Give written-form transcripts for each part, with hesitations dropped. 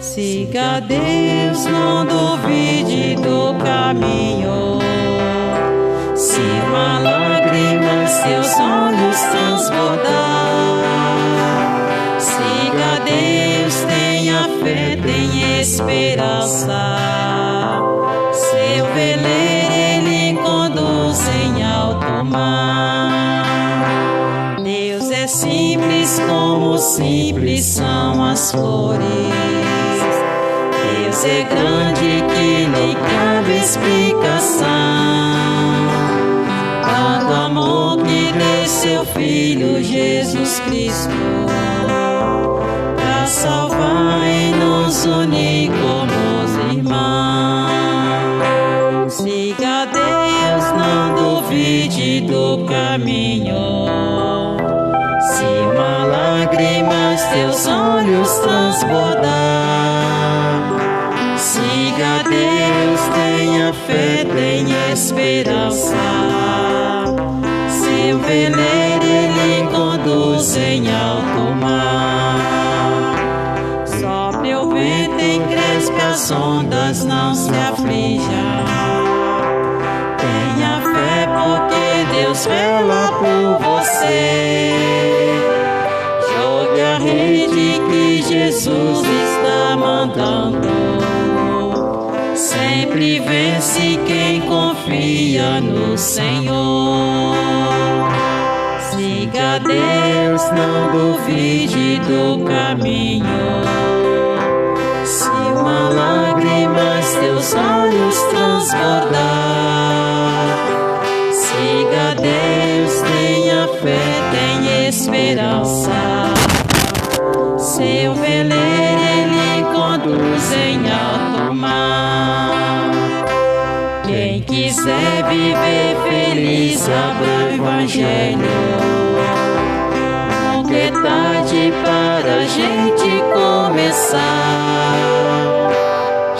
Siga a Deus, não duvide do caminho. Se uma lágrima seus olhos transbordar, siga a Deus, tenha fé, tenha esperança. Seu veleiro ele conduz em alto mar. Deus é simples como simples são as flores. Deus é grande que nem cabe explicação. Tanto amor que deu seu Filho Jesus Cristo pra salvar e nos unir como os irmãos. Siga a Deus, não duvide do caminho. Se uma lágrima teus olhos transbordar, siga a Deus, tenha fé, tenha esperança. Seu veleiro ele conduz em alto mar. Sopre o vento, encrespe as ondas, não se aflija. Tenha fé porque Deus vela por você. Jogue a rede que Jesus está mandando. Sempre vence quem confia no Senhor. Siga a Deus, não duvide do caminho. Se uma lágrima teus olhos transbordar, siga a Deus, tenha fé, tenha esperança. Seu veleiro ele conduz em alto mar. Quem quiser viver feliz, abra o Evangelho. Nunca é tarde para a gente começar.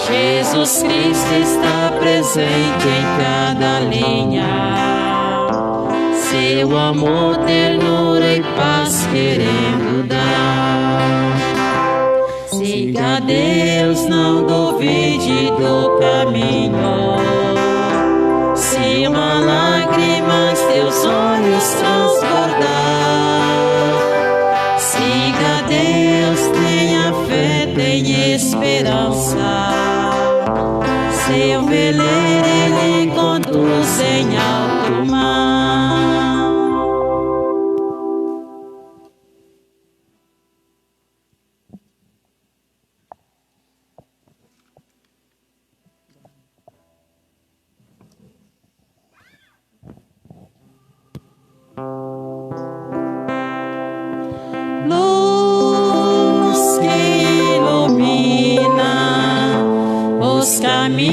Jesus Cristo está presente em cada linha. Seu amor, ternura e paz querendo dar. Siga a Deus, não duvide do caminho. Se uma lágrima teus olhos transbordar, siga a Deus, tenha fé, tenha esperança. Seu veleiro ele conduz em alto mar. Luz que ilumina os caminhos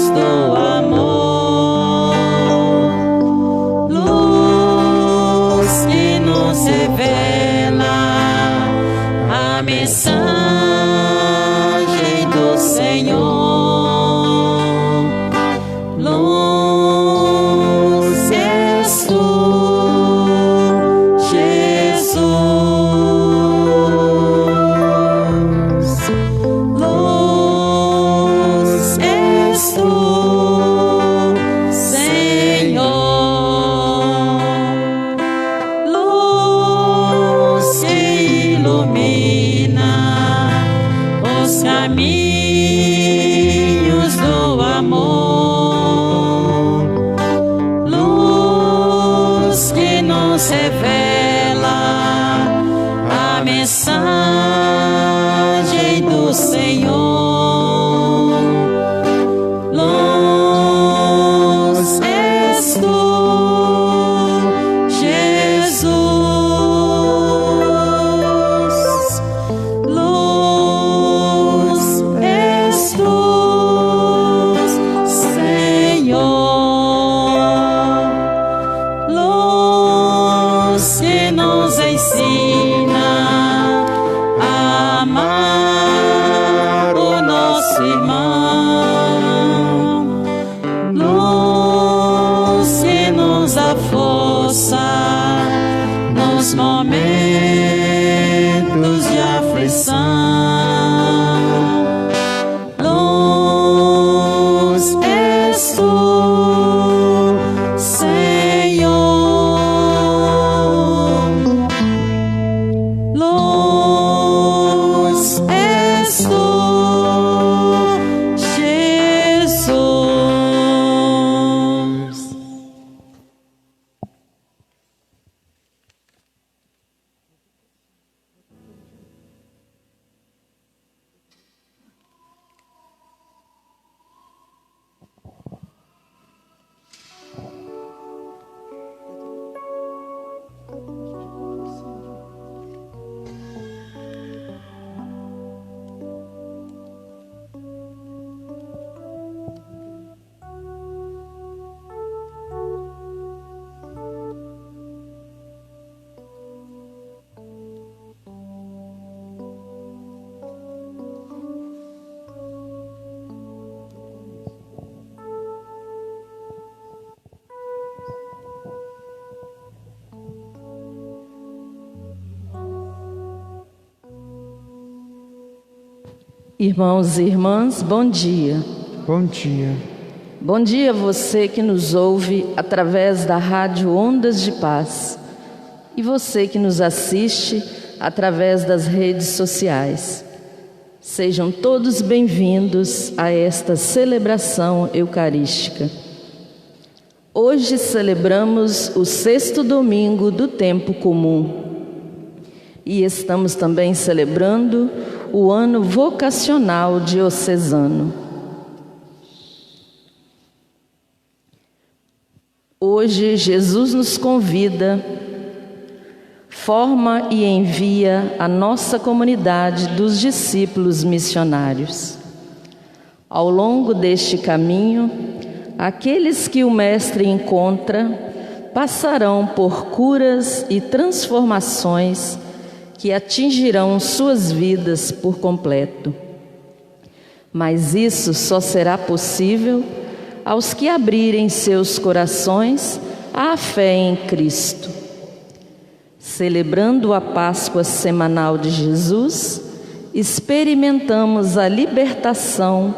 do amor, luz que nos revela a mensagem do Senhor. Luz és tu, caminhos do amor, luz que nos revela a mensagem do Senhor. Luz és tu, Jesus. Que nos ensina a amar o nosso irmão, luz que nos dá força nos momentos de aflição. Irmãos e irmãs, bom dia. Bom dia. Bom dia a você que nos ouve através da rádio Ondas de Paz e você que nos assiste através das redes sociais. Sejam todos bem-vindos a esta celebração eucarística. Hoje celebramos o 6º domingo do tempo comum e estamos também celebrando o ano vocacional diocesano. Hoje Jesus nos convida, forma e envia a nossa comunidade dos discípulos missionários. Ao longo deste caminho, aqueles que o Mestre encontra passarão por curas e transformações que atingirão suas vidas por completo. Mas isso só será possível aos que abrirem seus corações à fé em Cristo. Celebrando a Páscoa semanal de Jesus, experimentamos a libertação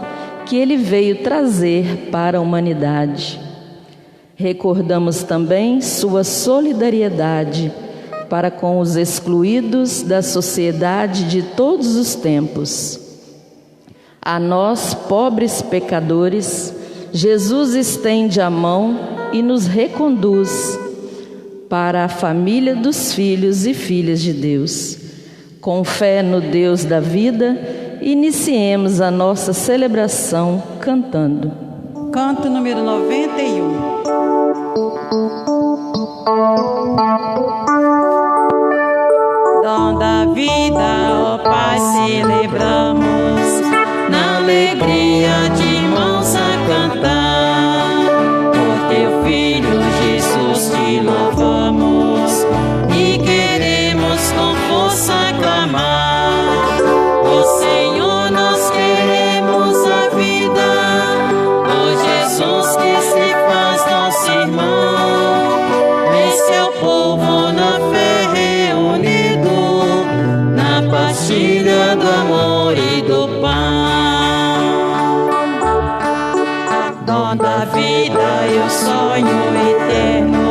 que Ele veio trazer para a humanidade. Recordamos também sua solidariedade para com os excluídos da sociedade de todos os tempos. A nós, pobres pecadores, Jesus estende a mão e nos reconduz para a família dos filhos e filhas de Deus. Com fé no Deus da vida, iniciemos a nossa celebração cantando. Canto número 91. Dom da vida, ó Pai, celebramos na alegria de mãos a cantar. Por teu Filho Jesus te louvamos e queremos com força clamar. Ó Senhor, nós queremos a vida, ó Jesus que se faz nosso irmão. Esse é o povo na fé reunido, na partilha do amor e do pão. Dom da vida e o sonho eterno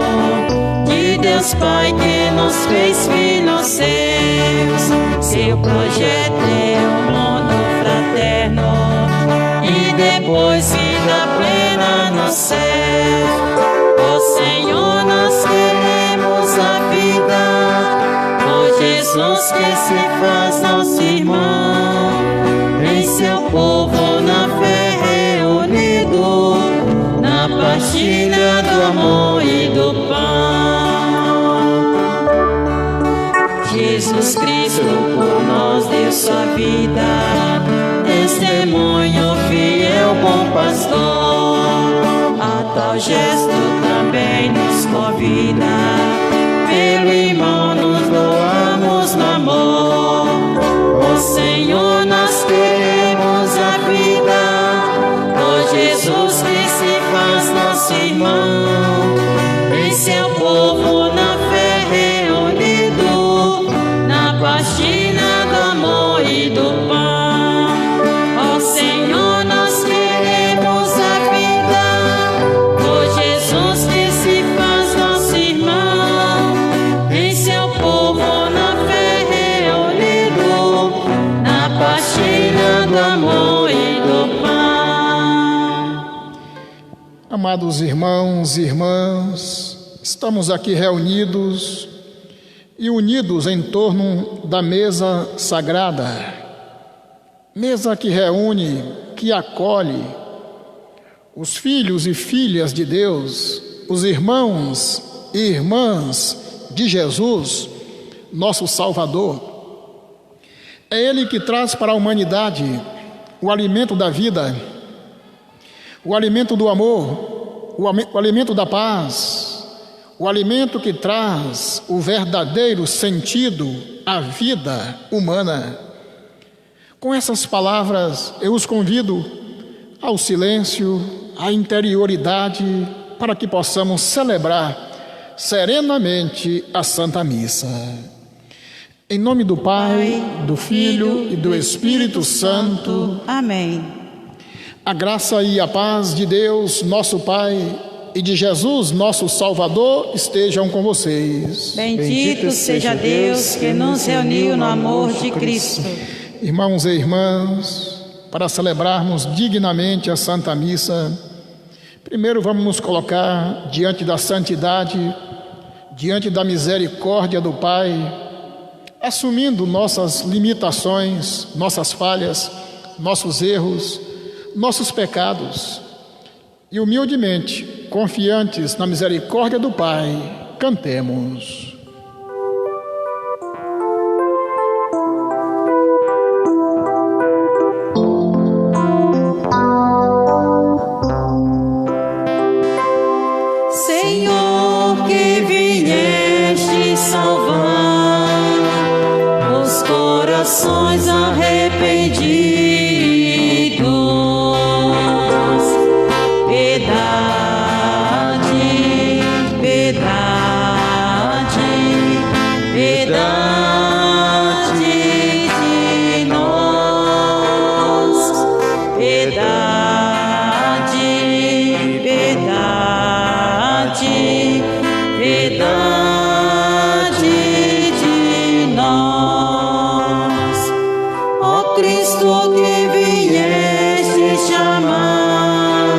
de Deus Pai que nos fez filhos seus. Seu projeto é um mundo fraterno e depois vida plena no céu. Ó Senhor, nós queremos a vida, ó Jesus que se faz nosso irmão. Em seu povo na fé reunido, na partilha do amor e do pão. Jesus Cristo por nós deu sua vida, testemunho fiel, bom pastor. A tal gesto também nos convida, pelo irmão nos doamos no amor. Ó Senhor, nós queremos a vida, ó Jesus que se faz nosso irmão. Em seu povo na fé reunido, na partilha do amor e do pão. Ó Senhor, nós queremos a vida, ó Jesus que se faz nosso irmão. Em seu povo na fé reunido, na partilha do amor e do pão. Amados irmãos e irmãs, estamos aqui reunidos e unidos em torno da mesa sagrada, mesa que reúne, que acolhe os filhos e filhas de Deus, os irmãos e irmãs de Jesus, nosso Salvador. É Ele que traz para a humanidade o alimento da vida, o alimento do amor, o alimento da paz, o alimento que traz o verdadeiro sentido à vida humana. Com essas palavras, eu os convido ao silêncio, à interioridade, para que possamos celebrar serenamente a Santa Missa. Em nome do Pai, do Filho e do Espírito Santo. Amém. A graça e a paz de Deus, nosso Pai, e de Jesus, nosso Salvador, estejam com vocês. Bendito seja Deus que nos reuniu no amor de Cristo. Irmãos e irmãs, para celebrarmos dignamente a Santa Missa, primeiro vamos nos colocar diante da santidade, diante da misericórdia do Pai, assumindo nossas limitações, nossas falhas, nossos erros, nossos pecados. E humildemente, confiantes na misericórdia do Pai, cantemos. Senhor, que vieste salvar os corações arrependidos, piedade, piedade, piedade de nós, piedade, piedade, piedade de nós. Ó Cristo, que vieste chamar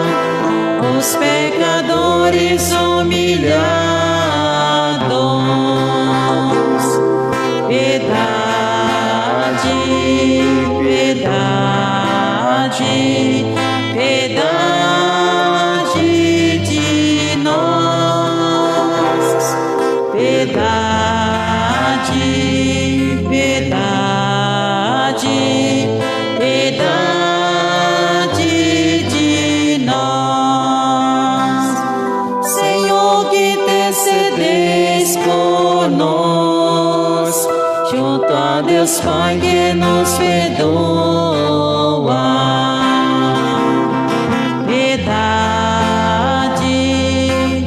os pecadores humilhados, piedade, piedade, piedade de nós, piedade, piedade, piedade de nós. Senhor, que intercedeis por nós, junto a Deus Pai que nos perdoa. Piedade,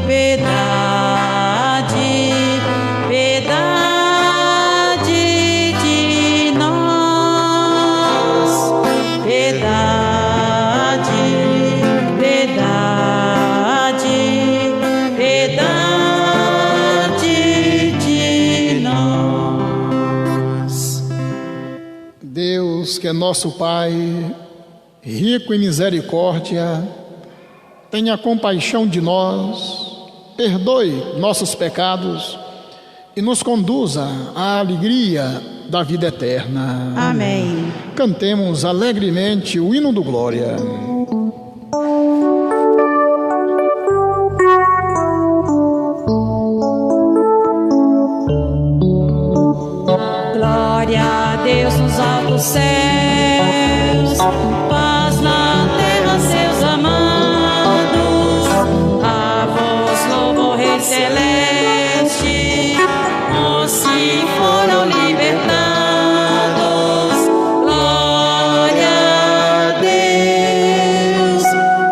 piedade, piedade de nós, piedade, piedade, piedade de nós. Deus, que é nosso Pai, rico em misericórdia, tenha compaixão de nós, perdoe nossos pecados e nos conduza à alegria da vida eterna. Amém. Cantemos alegremente o hino do Glória. Glória a Deus nos altos céus, paz na terra, seus amados. A vós louvo, Rei celeste, os que foram libertados. Glória a Deus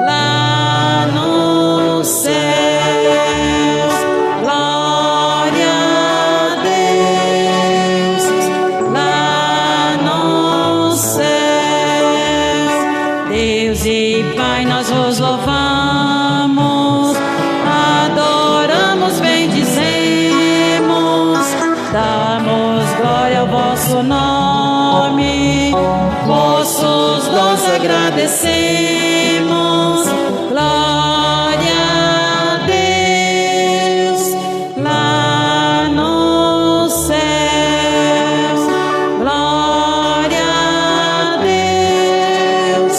lá nos céus. Glória a Deus lá nos céus. Deus e Pai, nós vos louvamos, adoramos, bendizemos, damos glória ao vosso nome, vossos dons agradecemos. Glória a Deus lá nos céus. Glória a Deus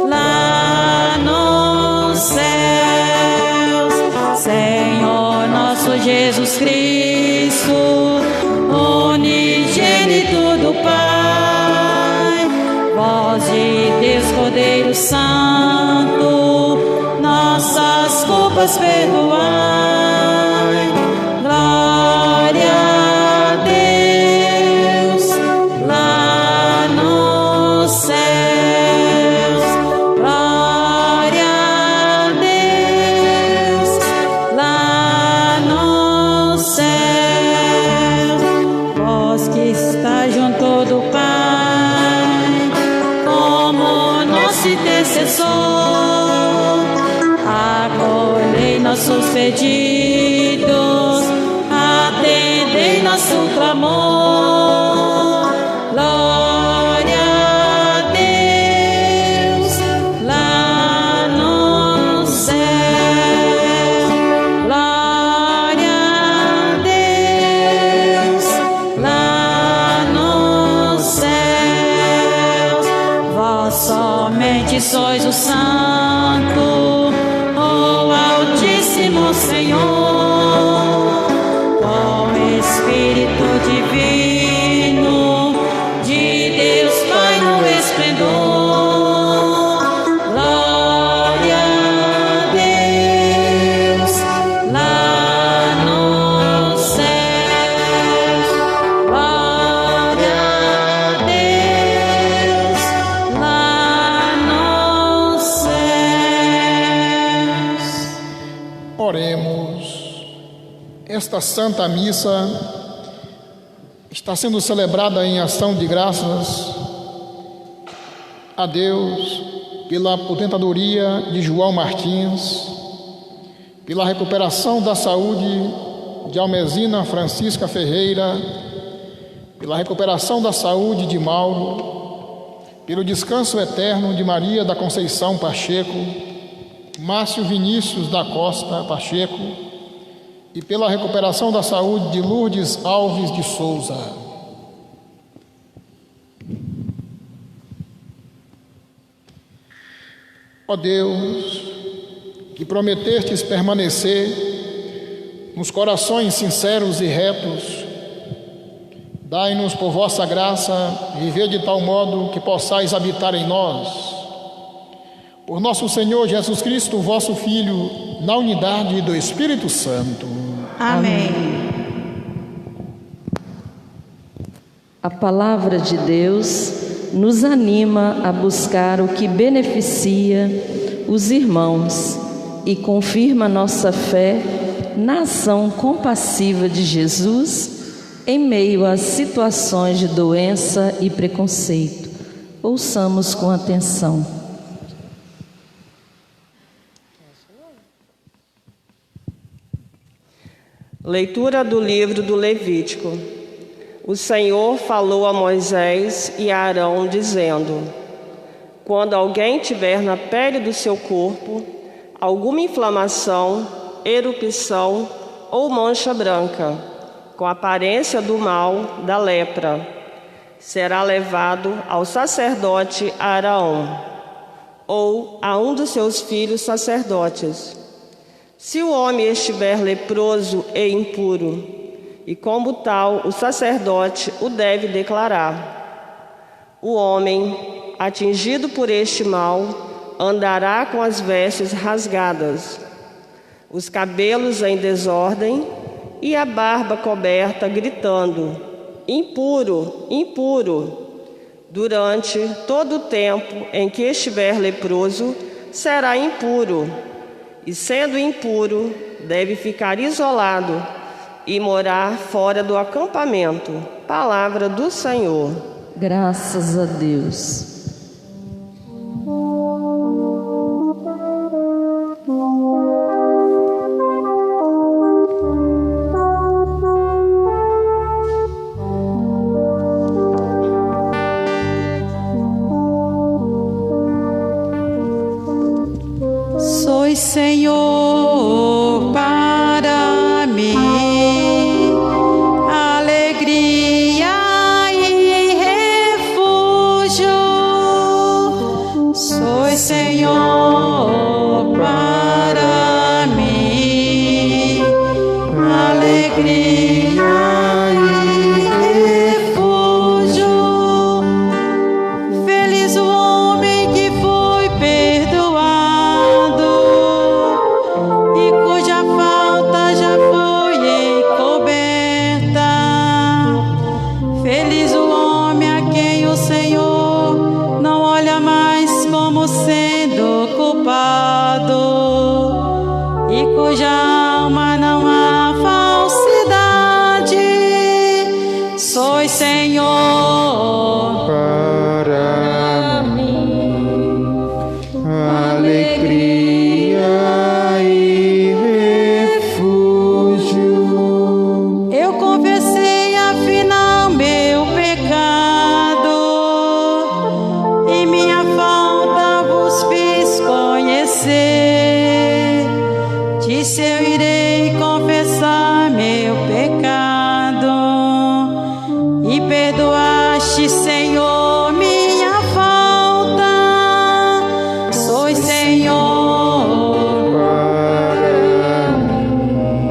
lá nos céus. Senhor nosso Jesus Cristo, unigênito do Pai, voz de Deus, Cordeiro Santo, nossas culpas perdoai. Glória a Deus lá nos céus. Glória a Deus lá nos céus. Vós vós que está junto do Pai, como nosso intercessor, acolhei nossos pedidos, atendei nosso clamor. Glória a Deus lá no céu, glória a Deus lá no céu. Vós somente sois o Santo, o Altíssimo Senhor, com Espírito Divino de Deus Pai no esplendor. Glória a Deus lá no céu, glória a Deus lá nos céus. Oremos. Esta Santa Missa está sendo celebrada em ação de graças a Deus pela aposentadoria de João Martins, pela recuperação da saúde de Almezina Francisca Ferreira, pela recuperação da saúde de Mauro, pelo descanso eterno de Maria da Conceição Pacheco, Márcio Vinícius da Costa Pacheco, e pela recuperação da saúde de Lourdes Alves de Souza. Ó Deus, que prometestes permanecer nos corações sinceros e retos, dai-nos por vossa graça viver de tal modo que possais habitar em nós. Por nosso Senhor Jesus Cristo, vosso Filho, na unidade do Espírito Santo. Amém. A palavra de Deus nos anima a buscar o que beneficia os irmãos e confirma nossa fé na ação compassiva de Jesus em meio às situações de doença e preconceito. Ouçamos com atenção. Leitura do livro do Levítico. O Senhor falou a Moisés e a Arão, dizendo: quando alguém tiver na pele do seu corpo alguma inflamação, erupção ou mancha branca, com aparência do mal da lepra, será levado ao sacerdote Arão, ou a um dos seus filhos sacerdotes. Se o homem estiver leproso e impuro, e como tal o sacerdote o deve declarar. O homem, atingido por este mal, andará com as vestes rasgadas, os cabelos em desordem e a barba coberta, gritando: impuro, impuro. Durante todo o tempo em que estiver leproso, será impuro. E sendo impuro, deve ficar isolado e morar fora do acampamento. Palavra do Senhor. Graças a Deus. Sois Senhor para mim, alegria e refúgio. Sois Senhor para mim, alegria e refúgio. Feliz o homem que foi perdoado e cuja falta já foi encoberta. Feliz o homem a quem o Senhor não olha mais como sendo culpado e cuja alma não há falsidade. Sois Senhor para mim alegria e refúgio. Eu confessei afinal meu pecado e minha falta vos fiz conhecer. Disse eu irei confessar meu pecado e perdoaste, Senhor, minha falta. Sois Senhor Para mim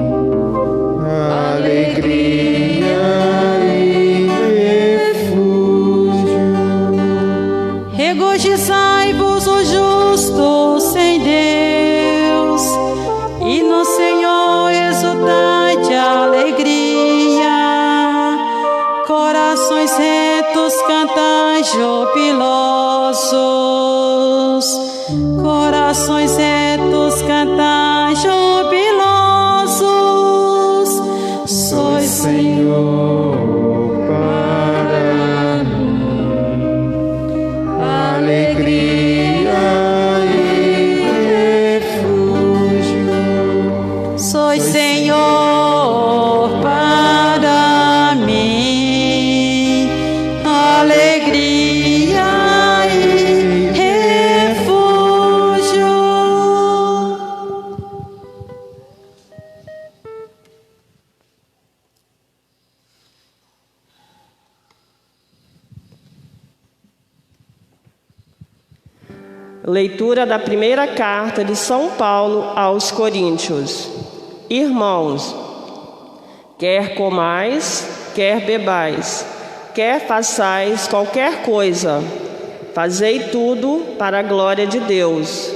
alegria e refúgio. Regozijai-vos os justos em Deus, e no Senhor exultai de alegria. Corações retos cantai jubilosos, corações retos cantai jubilosos. Sois Senhor para mim alegria e refúgio. Sois Senhor para mim, alegria e refúgio. Leitura da primeira carta de São Paulo aos Coríntios. Irmãos, quer comais, quer bebais, quer façais qualquer coisa, fazei tudo para a glória de Deus.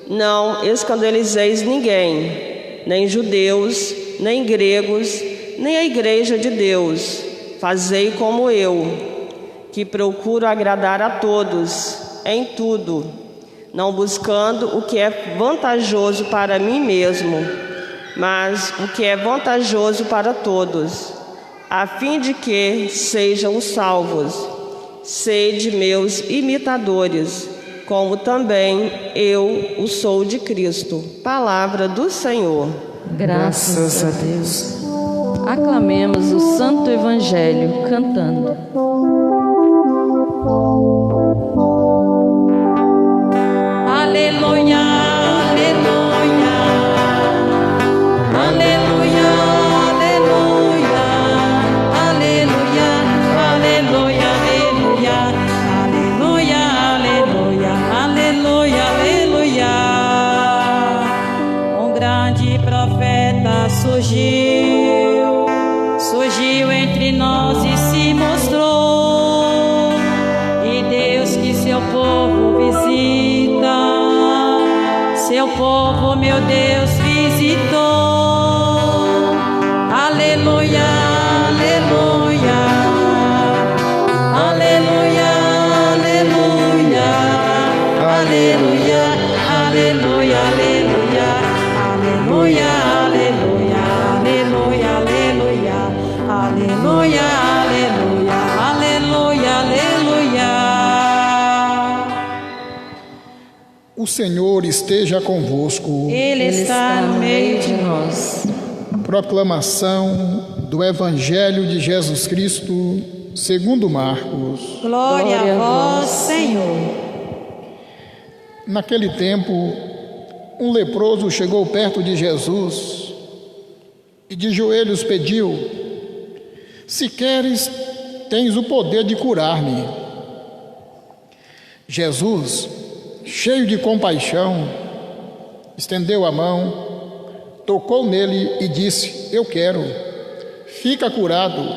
Não escandalizeis ninguém, nem judeus, nem gregos, nem a igreja de Deus. Fazei como eu, que procuro agradar a todos, em tudo, não buscando o que é vantajoso para mim mesmo, mas o que é vantajoso para todos, a fim de que sejam salvos. Sede meus imitadores, como também eu o sou de Cristo. Palavra do Senhor. Graças a Deus. Aclamemos o Santo Evangelho cantando. Aleluia, aleluia, aleluia, aleluia, aleluia, aleluia, aleluia, aleluia, aleluia, aleluia. Um grande profeta surgiu entre nós e se mostrou, e Deus que seu povo visita, seu povo, meu Deus, visitou. Aleluia, aleluia, aleluia, aleluia, aleluia, aleluia, aleluia, aleluia, aleluia, aleluia, aleluia, aleluia, aleluia, aleluia. O Senhor esteja convosco. Ele está no meio de nós. Proclamação do Evangelho de Jesus Cristo, segundo Marcos. Glória a vós, Senhor. Naquele tempo, um leproso chegou perto de Jesus e de joelhos pediu: se queres, tens o poder de curar-me. Jesus, cheio de compaixão, estendeu a mão, tocou nele e disse: eu quero, fica curado.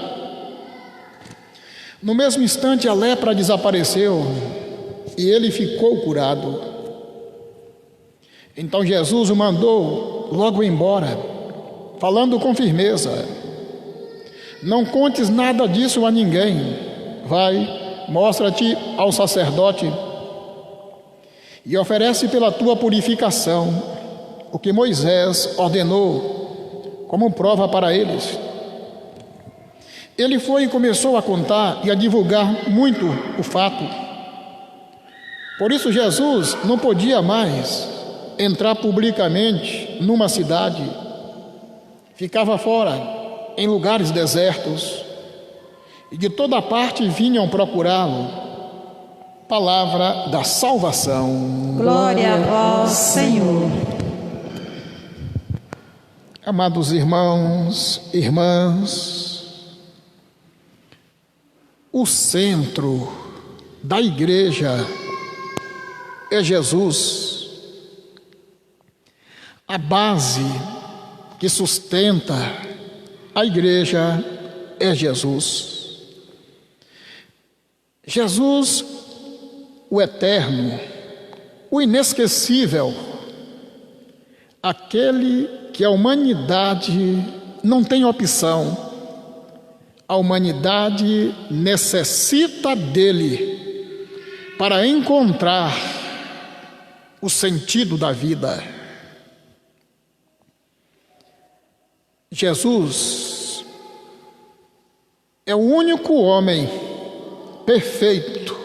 No mesmo instante a lepra desapareceu e ele ficou curado. Então Jesus o mandou logo embora, falando com firmeza: não contes nada disso a ninguém. Vai, mostra-te ao sacerdote e oferece pela tua purificação o que Moisés ordenou como prova para eles. Ele foi e começou a contar e a divulgar muito o fato. Por isso Jesus não podia mais entrar publicamente numa cidade. Ficava fora, em lugares desertos, e de toda parte vinham procurá-lo. Palavra da salvação. Glória a vós, Senhor. Amados irmãos, irmãs, o centro da igreja é Jesus. A base que sustenta a igreja é Jesus. Jesus, o eterno, o inesquecível, aquele que a humanidade não tem opção. A humanidade necessita dele para encontrar o sentido da vida. Jesus é o único homem perfeito.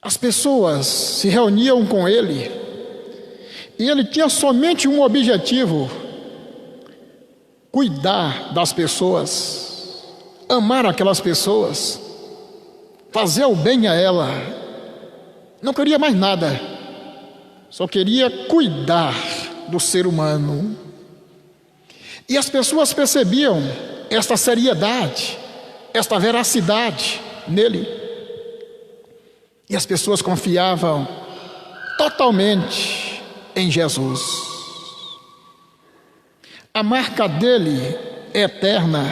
As pessoas se reuniam com ele e ele tinha somente um objetivo: cuidar das pessoas, amar aquelas pessoas, fazer o bem a ela. Não queria mais nada, só queria cuidar do ser humano. E as pessoas percebiam esta seriedade, esta veracidade nele. E as pessoas confiavam totalmente em Jesus. A marca dele é eterna.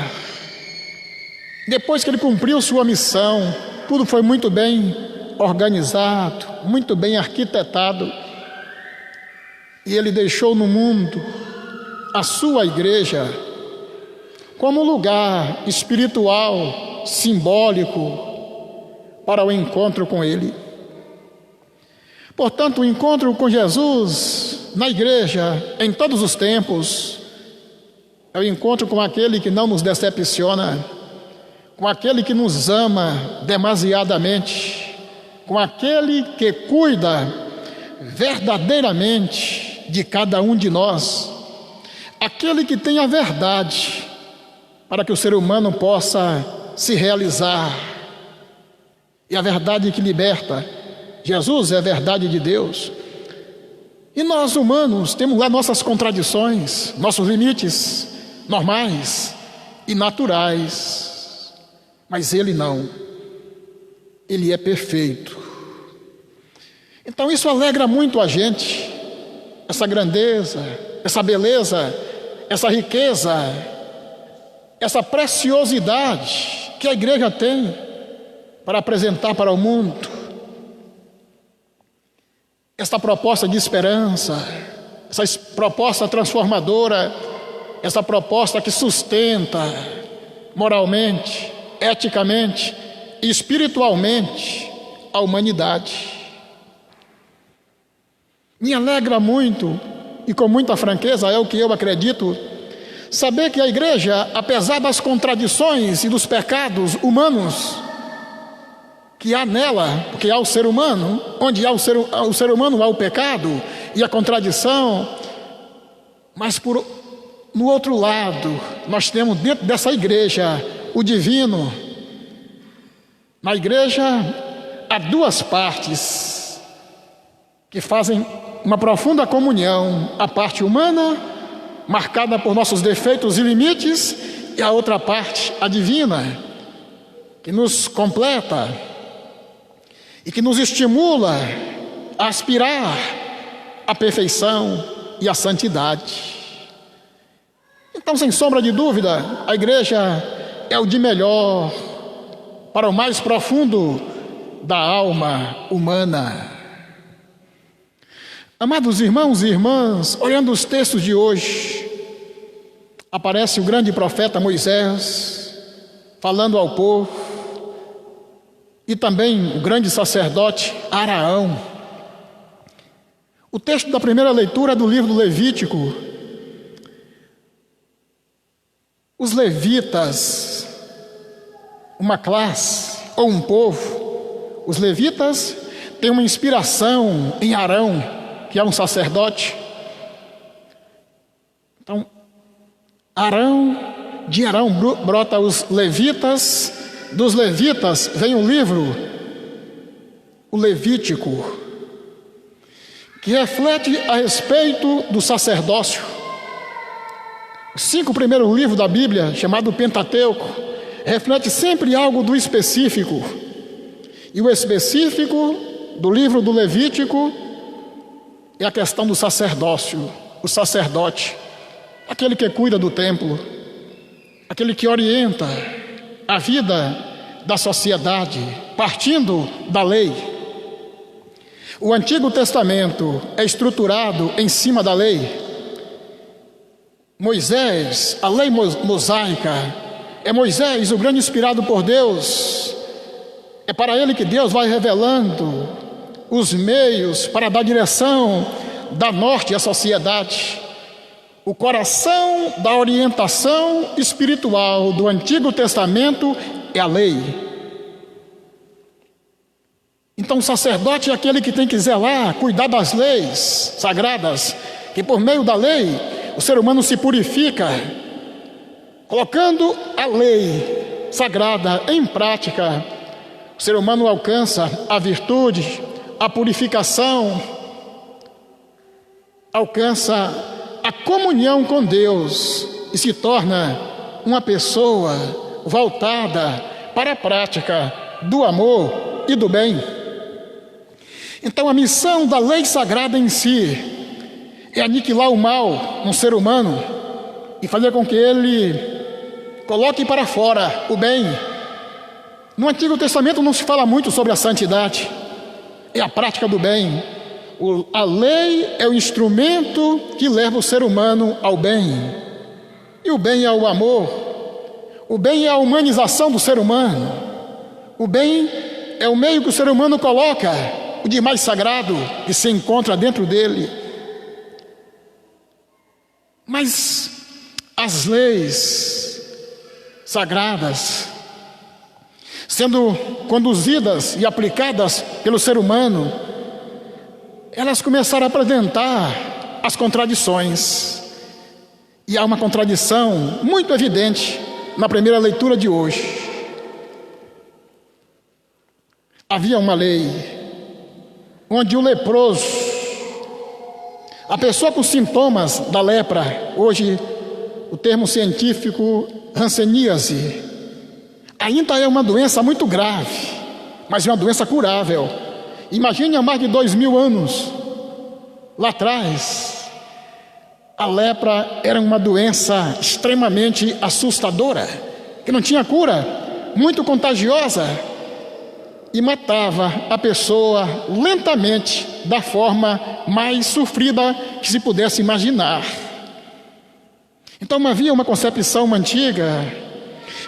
Depois que ele cumpriu sua missão, tudo foi muito bem organizado, muito bem arquitetado. E ele deixou no mundo a sua igreja como lugar espiritual, simbólico, para o encontro com ele. Portanto, o encontro com Jesus na igreja, em todos os tempos, é o encontro com aquele que não nos decepciona, com aquele que nos ama demasiadamente, com aquele que cuida verdadeiramente de cada um de nós, aquele que tem a verdade para que o ser humano possa se realizar. E a verdade que liberta. Jesus é a verdade de Deus. E nós humanos temos lá nossas contradições, nossos limites normais e naturais. Mas ele não. Ele é perfeito. Então isso alegra muito a gente. Essa grandeza, essa beleza, essa riqueza, essa preciosidade que a igreja tem para apresentar para o mundo. Esta proposta de esperança, essa proposta transformadora, essa proposta que sustenta moralmente, eticamente e espiritualmente a humanidade. Me alegra muito, e com muita franqueza é o que eu acredito, saber que a igreja, apesar das contradições e dos pecados humanos que há nela, porque há o ser humano, onde há o ser humano há o pecado e a contradição, mas no outro lado, nós temos dentro dessa igreja o divino. Na igreja há duas partes que fazem uma profunda comunhão: a parte humana, marcada por nossos defeitos e limites, e a outra parte, a divina, que nos completa e que nos estimula a aspirar à perfeição e à santidade. Então, sem sombra de dúvida, a igreja é o de melhor para o mais profundo da alma humana. Amados irmãos e irmãs, olhando os textos de hoje, aparece o grande profeta Moisés falando ao povo, e também o grande sacerdote Araão. O texto da primeira leitura do livro do Levítico Os levitas, uma classe ou um povo, os levitas têm uma inspiração em Arão, que é um sacerdote. Então, de Arão brota os levitas, dos levitas vem o livro, o Levítico, que reflete a respeito do sacerdócio. Os 5 primeiros livros da Bíblia, chamado Pentateuco, reflete sempre algo do específico. E o específico do livro do Levítico é a questão do sacerdócio, o sacerdote, aquele que cuida do templo, aquele que orienta a vida da sociedade, partindo da lei. O Antigo Testamento é estruturado em cima da lei. Moisés, a lei mosaica, é Moisés, o grande inspirado por Deus. É para ele que Deus vai revelando os meios para dar direção da norte à sociedade. O coração da orientação espiritual do Antigo Testamento é a lei. Então o sacerdote é aquele que tem que zelar, cuidar das leis sagradas, que por meio da lei o ser humano se purifica, colocando a lei sagrada em prática. O ser humano alcança a virtude, a purificação, alcança a comunhão com Deus e se torna uma pessoa voltada para a prática do amor e do bem. Então a missão da lei sagrada em si é aniquilar o mal no ser humano e fazer com que ele coloque para fora o bem. No Antigo Testamento não se fala muito sobre a santidade, é a prática do bem. A lei é o instrumento que leva o ser humano ao bem. E o bem é o amor. O bem é a humanização do ser humano. O bem é o meio que o ser humano coloca o de mais sagrado que se encontra dentro dele. Mas as leis sagradas, sendo conduzidas e aplicadas pelo ser humano, elas começaram a apresentar as contradições. E há uma contradição muito evidente na primeira leitura de hoje. Havia uma lei onde o leproso, a pessoa com sintomas da lepra, hoje o termo científico hanseníase, ainda é uma doença muito grave, mas é uma doença curável. Imagine há mais de 2000 anos, lá atrás, a lepra era uma doença extremamente assustadora, que não tinha cura, muito contagiosa, e matava a pessoa lentamente, da forma mais sofrida que se pudesse imaginar. Então havia uma concepção antiga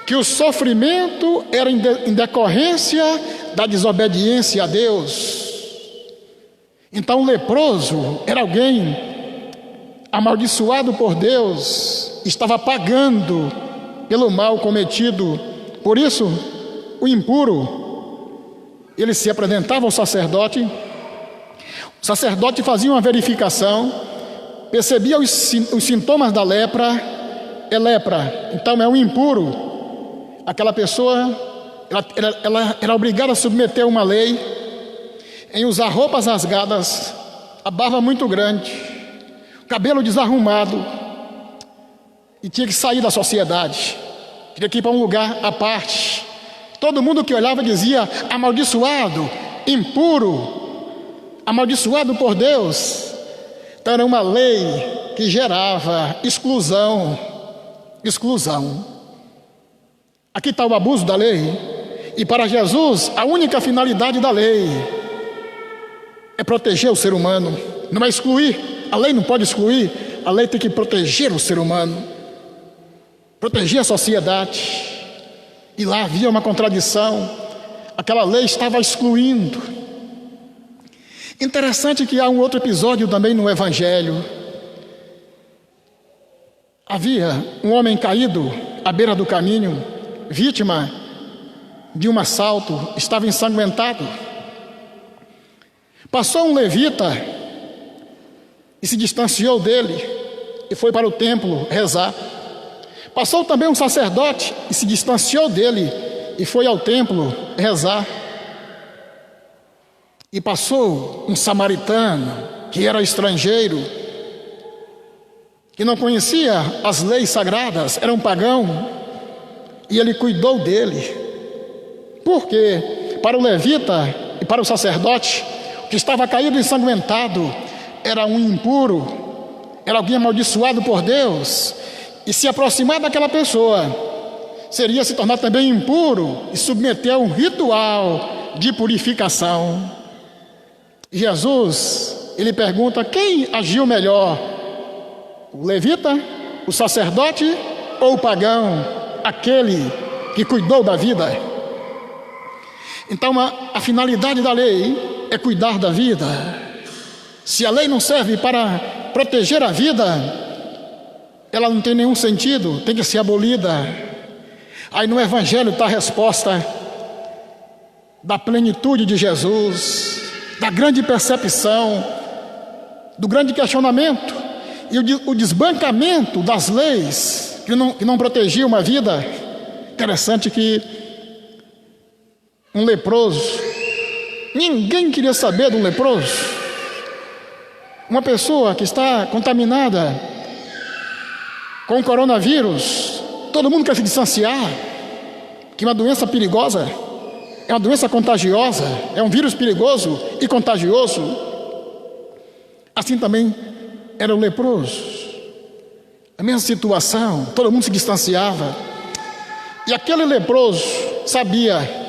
que o sofrimento era em decorrência da desobediência a Deus. Então o leproso era alguém amaldiçoado por Deus, estava pagando pelo mal cometido. Por isso, o impuro, ele se apresentava ao sacerdote, o sacerdote fazia uma verificação, percebia os sintomas da lepra, é lepra, então é um impuro. Aquela pessoa, ela era obrigada a submeter uma lei, em usar roupas rasgadas, a barba muito grande, o cabelo desarrumado, e tinha que sair da sociedade, tinha que ir para um lugar à parte. Todo mundo que olhava dizia: amaldiçoado, impuro, amaldiçoado por Deus. Então era uma lei que gerava exclusão. Aqui está o abuso da lei. E para Jesus, a única finalidade da lei é proteger o ser humano, não é excluir. A lei não pode excluir, a lei tem que proteger o ser humano, proteger a sociedade. E lá havia uma contradição, aquela lei estava excluindo. Interessante que há um outro episódio também no Evangelho. Havia um homem caído à beira do caminho, vítima de um assalto, estava ensanguentado. Passou um levita e se distanciou dele e foi para o templo rezar. Passou também um sacerdote e se distanciou dele e foi ao templo rezar. E passou um samaritano que era estrangeiro, que não conhecia as leis sagradas, era um pagão, e ele cuidou dele. Porque para o levita e para o sacerdote, o que estava caído e ensanguentado era um impuro, era alguém amaldiçoado por Deus, e se aproximar daquela pessoa seria se tornar também impuro e submeter a um ritual de purificação. Jesus, ele pergunta: quem agiu melhor? O levita, o sacerdote ou o pagão, aquele que cuidou da vida? Então a finalidade da lei é cuidar da vida. Se a lei não serve para proteger a vida, ela não tem nenhum sentido, tem que ser abolida. Aí no Evangelho está a resposta da plenitude de Jesus, da grande percepção, do grande questionamento e o desbancamento das leis que não protegiam uma vida. Interessante que um leproso, ninguém queria saber de um leproso. Uma pessoa que está contaminada com o coronavírus, todo mundo quer se distanciar, que é uma doença perigosa, é uma doença contagiosa, é um vírus perigoso e contagioso. Assim também era o leproso, a mesma situação, todo mundo se distanciava. E aquele leproso sabia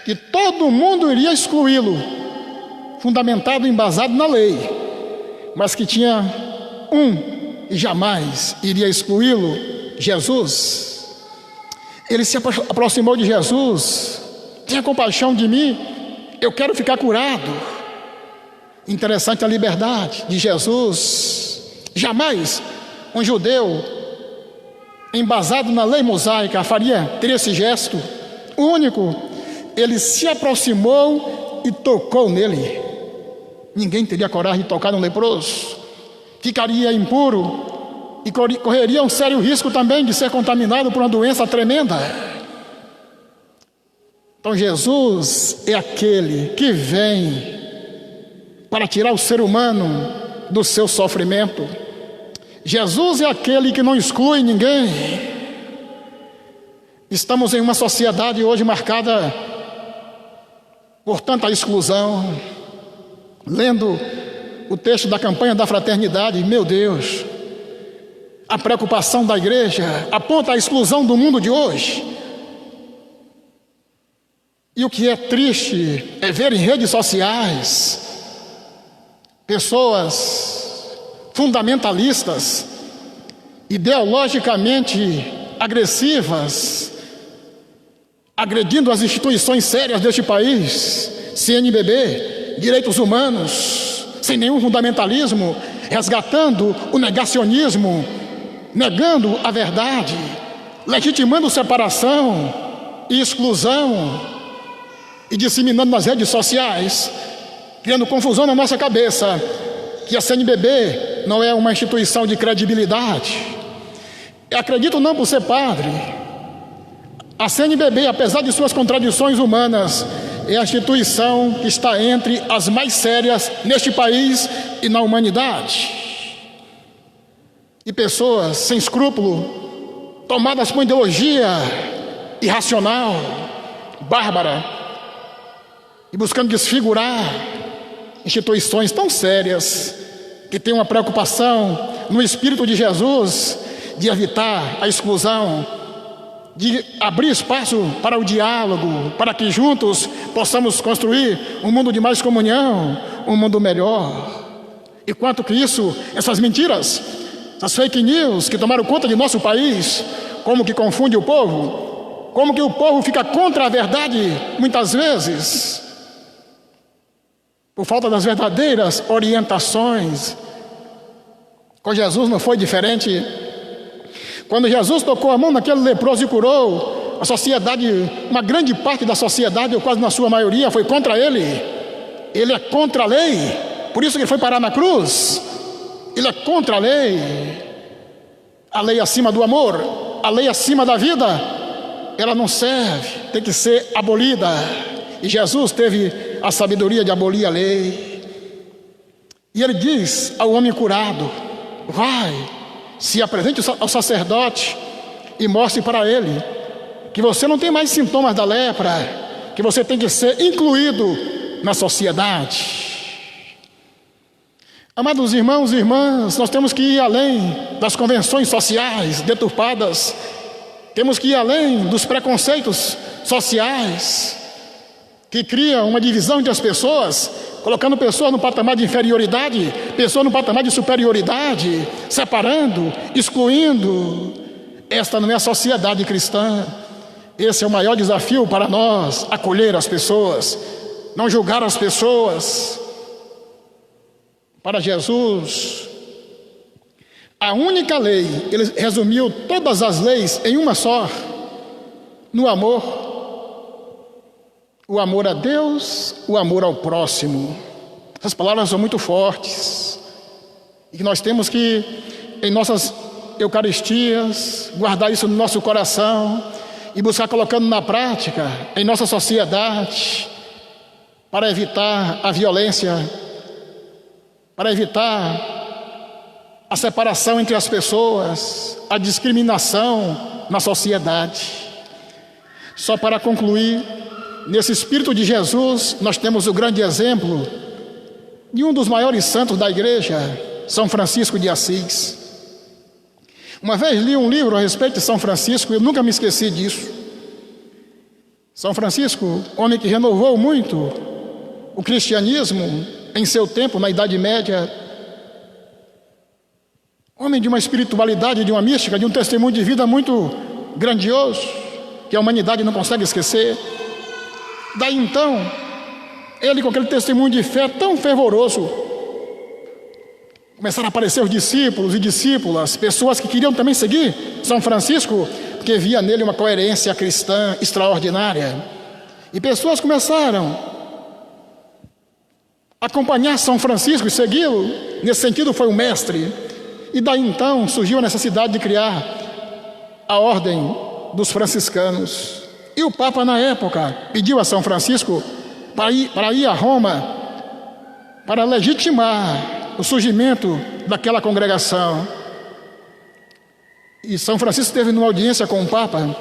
que todo mundo iria excluí-lo, fundamentado e embasado na lei, mas que tinha um e jamais iria excluí-lo: Jesus. Ele se aproximou de Jesus: tenha compaixão de mim, eu quero ficar curado. Interessante a liberdade de Jesus. Jamais um judeu embasado na lei mosaica teria esse gesto. O único, ele se aproximou e tocou nele. Ninguém teria coragem de tocar no leproso, ficaria impuro e correria um sério risco também de ser contaminado por uma doença tremenda. Então Jesus é aquele que vem para tirar o ser humano do seu sofrimento. Jesus é aquele que não exclui ninguém. Estamos em uma sociedade hoje marcada por tanta exclusão. Lendo o texto da campanha da fraternidade, meu Deus, a preocupação da igreja aponta a exclusão do mundo de hoje. E o que é triste é ver em redes sociais pessoas fundamentalistas, ideologicamente agressivas, agredindo as instituições sérias deste país, CNBB, direitos humanos, sem nenhum fundamentalismo, resgatando o negacionismo, negando a verdade, legitimando separação e exclusão e disseminando nas redes sociais, criando confusão na nossa cabeça, que a CNBB não é uma instituição de credibilidade. Eu acredito não por ser padre. A CNBB, apesar de suas contradições humanas, é a instituição que está entre as mais sérias neste país e na humanidade. E pessoas sem escrúpulo, tomadas por ideologia irracional, bárbara, e buscando desfigurar instituições tão sérias, que têm uma preocupação no Espírito de Jesus de evitar a exclusão, de abrir espaço para o diálogo, para que juntos possamos construir um mundo de mais comunhão, um mundo melhor. E quanto que isso, essas mentiras, essas fake news que tomaram conta de nosso país, como que confunde o povo, como que o povo fica contra a verdade muitas vezes, por falta das verdadeiras orientações. Com Jesus não foi diferente. Quando Jesus tocou a mão naquele leproso e curou, a sociedade, uma grande parte da sociedade, ou quase na sua maioria, foi contra ele. Ele é contra a lei, por isso que ele foi parar na cruz. Ele é contra a lei acima do amor, a lei acima da vida, ela não serve, tem que ser abolida. E Jesus teve a sabedoria de abolir a lei. E ele diz ao homem curado: vai, se apresente ao sacerdote e mostre para ele que você não tem mais sintomas da lepra, que você tem que ser incluído na sociedade. Amados irmãos e irmãs, nós temos que ir além das convenções sociais deturpadas, temos que ir além dos preconceitos sociais que criam uma divisão entre as pessoas, colocando pessoas no patamar de inferioridade, pessoas no patamar de superioridade, separando, excluindo. Esta não é a sociedade cristã. Esse é o maior desafio para nós: acolher as pessoas, não julgar as pessoas. Para Jesus, a única lei, ele resumiu todas as leis em uma só: no amor. O amor a Deus, o amor ao próximo. Essas palavras são muito fortes e que nós temos que, em nossas eucaristias, guardar isso no nosso coração e buscar colocando na prática em nossa sociedade, para evitar a violência, para evitar a separação entre as pessoas, a discriminação na sociedade. Só para concluir, nesse espírito de Jesus, nós temos o grande exemplo de um dos maiores santos da igreja, São Francisco de Assis. Uma vez li um livro a respeito de São Francisco e eu nunca me esqueci disso. São Francisco, homem que renovou muito o cristianismo em seu tempo, na Idade Média, homem de uma espiritualidade, de uma mística, de um testemunho de vida muito grandioso, que a humanidade não consegue esquecer. Daí então, ele com aquele testemunho de fé tão fervoroso, começaram a aparecer os discípulos e discípulas, pessoas que queriam também seguir São Francisco, porque via nele uma coerência cristã extraordinária. E pessoas começaram a acompanhar São Francisco e segui-lo. Nesse sentido foi um mestre. E daí então surgiu a necessidade de criar a ordem dos franciscanos. E o Papa, na época, pediu a São Francisco para ir a Roma, para legitimar o surgimento daquela congregação. E São Francisco esteve numa audiência com o Papa.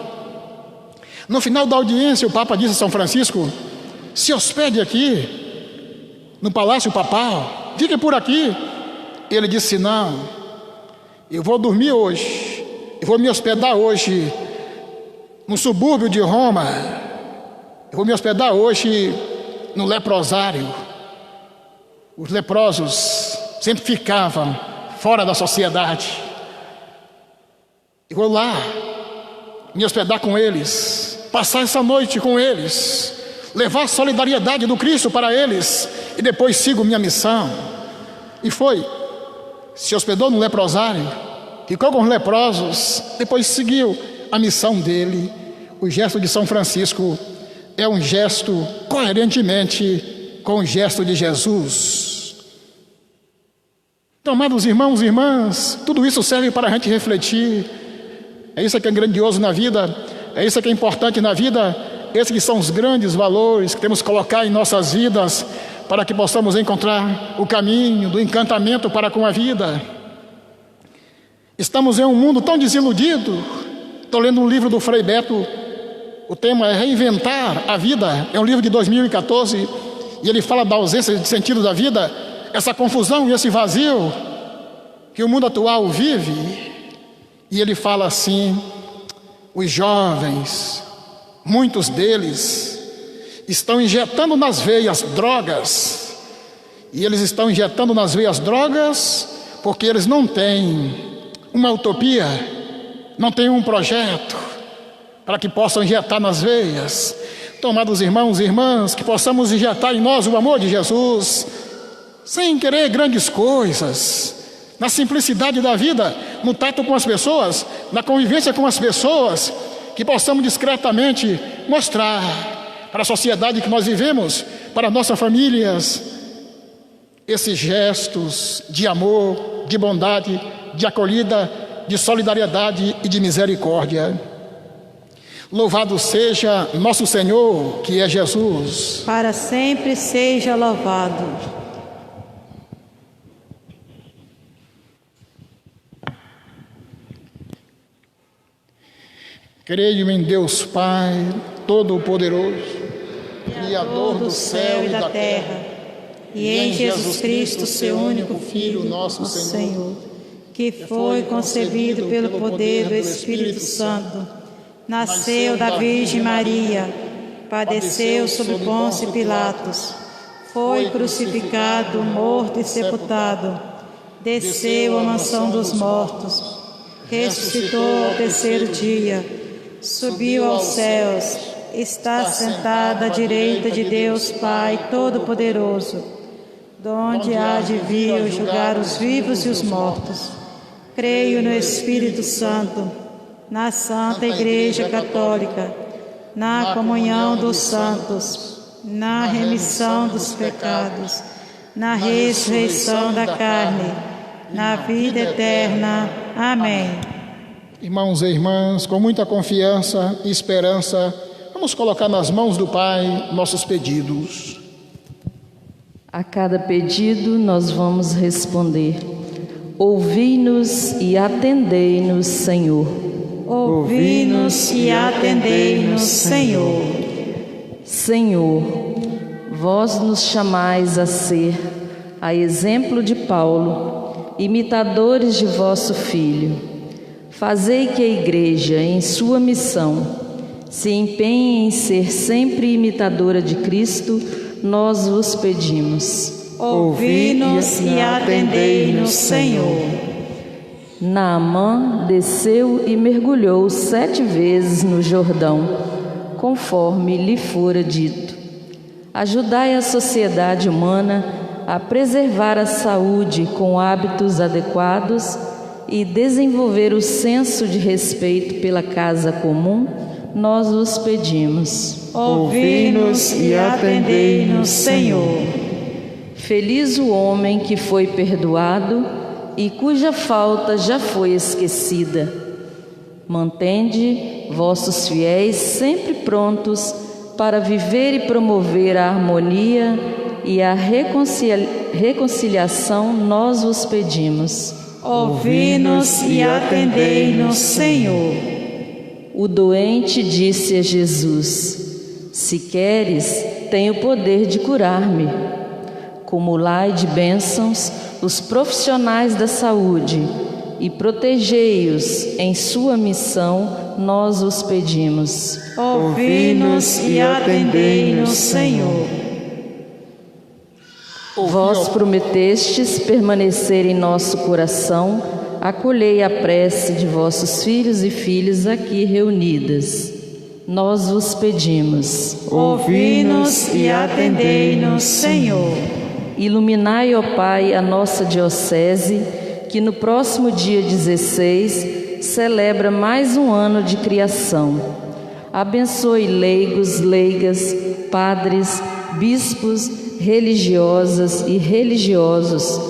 No final da audiência, o Papa disse a São Francisco: se hospede aqui, no Palácio Papal, fique por aqui. Ele disse: não, eu vou dormir hoje, eu vou me hospedar hoje no subúrbio de Roma, eu vou me hospedar hoje no leprosário. Os leprosos sempre ficavam fora da sociedade. Eu vou lá me hospedar com eles, passar essa noite com eles, levar a solidariedade do Cristo para eles e depois sigo minha missão. E foi, se hospedou no leprosário, ficou com os leprosos, depois seguiu a missão dele. O gesto de São Francisco é um gesto coerentemente com o gesto de Jesus. Então, amados irmãos e irmãs, tudo isso serve para a gente refletir. É isso que é grandioso na vida, é isso que é importante na vida. Esses que são os grandes valores que temos que colocar em nossas vidas para que possamos encontrar o caminho do encantamento para com a vida. Estamos em um mundo tão desiludido. Estou lendo um livro do Frei Beto, o tema é Reinventar a Vida, é um livro de 2014, e ele fala da ausência de sentido da vida, essa confusão e esse vazio que o mundo atual vive. E ele fala assim: os jovens, muitos deles, estão injetando nas veias drogas, e eles estão injetando nas veias drogas porque eles não têm uma utopia, não têm um projeto para que possam injetar nas veias. Então, amados irmãos e irmãs, que possamos injetar em nós o amor de Jesus, sem querer grandes coisas, na simplicidade da vida, no tato com as pessoas, na convivência com as pessoas, que possamos discretamente mostrar para a sociedade que nós vivemos, para nossas famílias, esses gestos de amor, de bondade, de acolhida, de solidariedade e de misericórdia. Louvado seja nosso Senhor, que é Jesus. Para sempre seja louvado. Creio em Deus Pai, Todo-Poderoso, Criador do céu e da terra, e em Jesus Cristo, seu único Filho, nosso Senhor, que foi concebido pelo poder do Espírito Santo, nasceu da Virgem Maria, padeceu sob Pôncio Pilatos, foi crucificado, morto e sepultado, desceu à mansão dos mortos, ressuscitou ao terceiro dia, subiu aos céus, está sentado à direita de Deus Pai Todo-Poderoso, donde há de vir julgar os vivos e os mortos. Creio no Espírito Santo, na Santa Igreja Católica, na comunhão dos santos, na remissão dos pecados, na ressurreição da carne, na vida eterna. Amém. Irmãos e irmãs, com muita confiança e esperança, vamos colocar nas mãos do Pai nossos pedidos. A cada pedido nós vamos responder: ouvi-nos e atendei-nos, Senhor. Ouvi-nos e atendei-nos, Senhor. Senhor, vós nos chamais a ser, a exemplo de Paulo, imitadores de vosso Filho. Fazei que a Igreja, em sua missão, se empenhe em ser sempre imitadora de Cristo, nós vos pedimos. Ouvi-nos e atendei-nos, Senhor. Naamã desceu e mergulhou 7 vezes no Jordão, conforme lhe fora dito. Ajudai a sociedade humana a preservar a saúde com hábitos adequados e desenvolver o senso de respeito pela casa comum, nós os pedimos. Ouvi-nos e atendei-nos, Senhor. Feliz o homem que foi perdoado e cuja falta já foi esquecida. Mantende vossos fiéis sempre prontos para viver e promover a harmonia e a reconciliação, nós vos pedimos. Ouvi-nos e atendei-nos, Senhor. O doente disse a Jesus: se queres, tem o poder de curar-me. Cumulai de bênçãos os profissionais da saúde e protegei-os em sua missão, nós os pedimos. Ouvi-nos e atendei-nos, Senhor. Vós prometestes permanecer em nosso coração, acolhei a prece de vossos filhos e filhas aqui reunidas. Nós vos pedimos. Ouvi-nos e atendei-nos, Senhor. Iluminai, ó Pai, a nossa diocese, que no próximo dia 16 celebra mais um ano de criação. Abençoe leigos, leigas, padres, bispos, religiosas e religiosos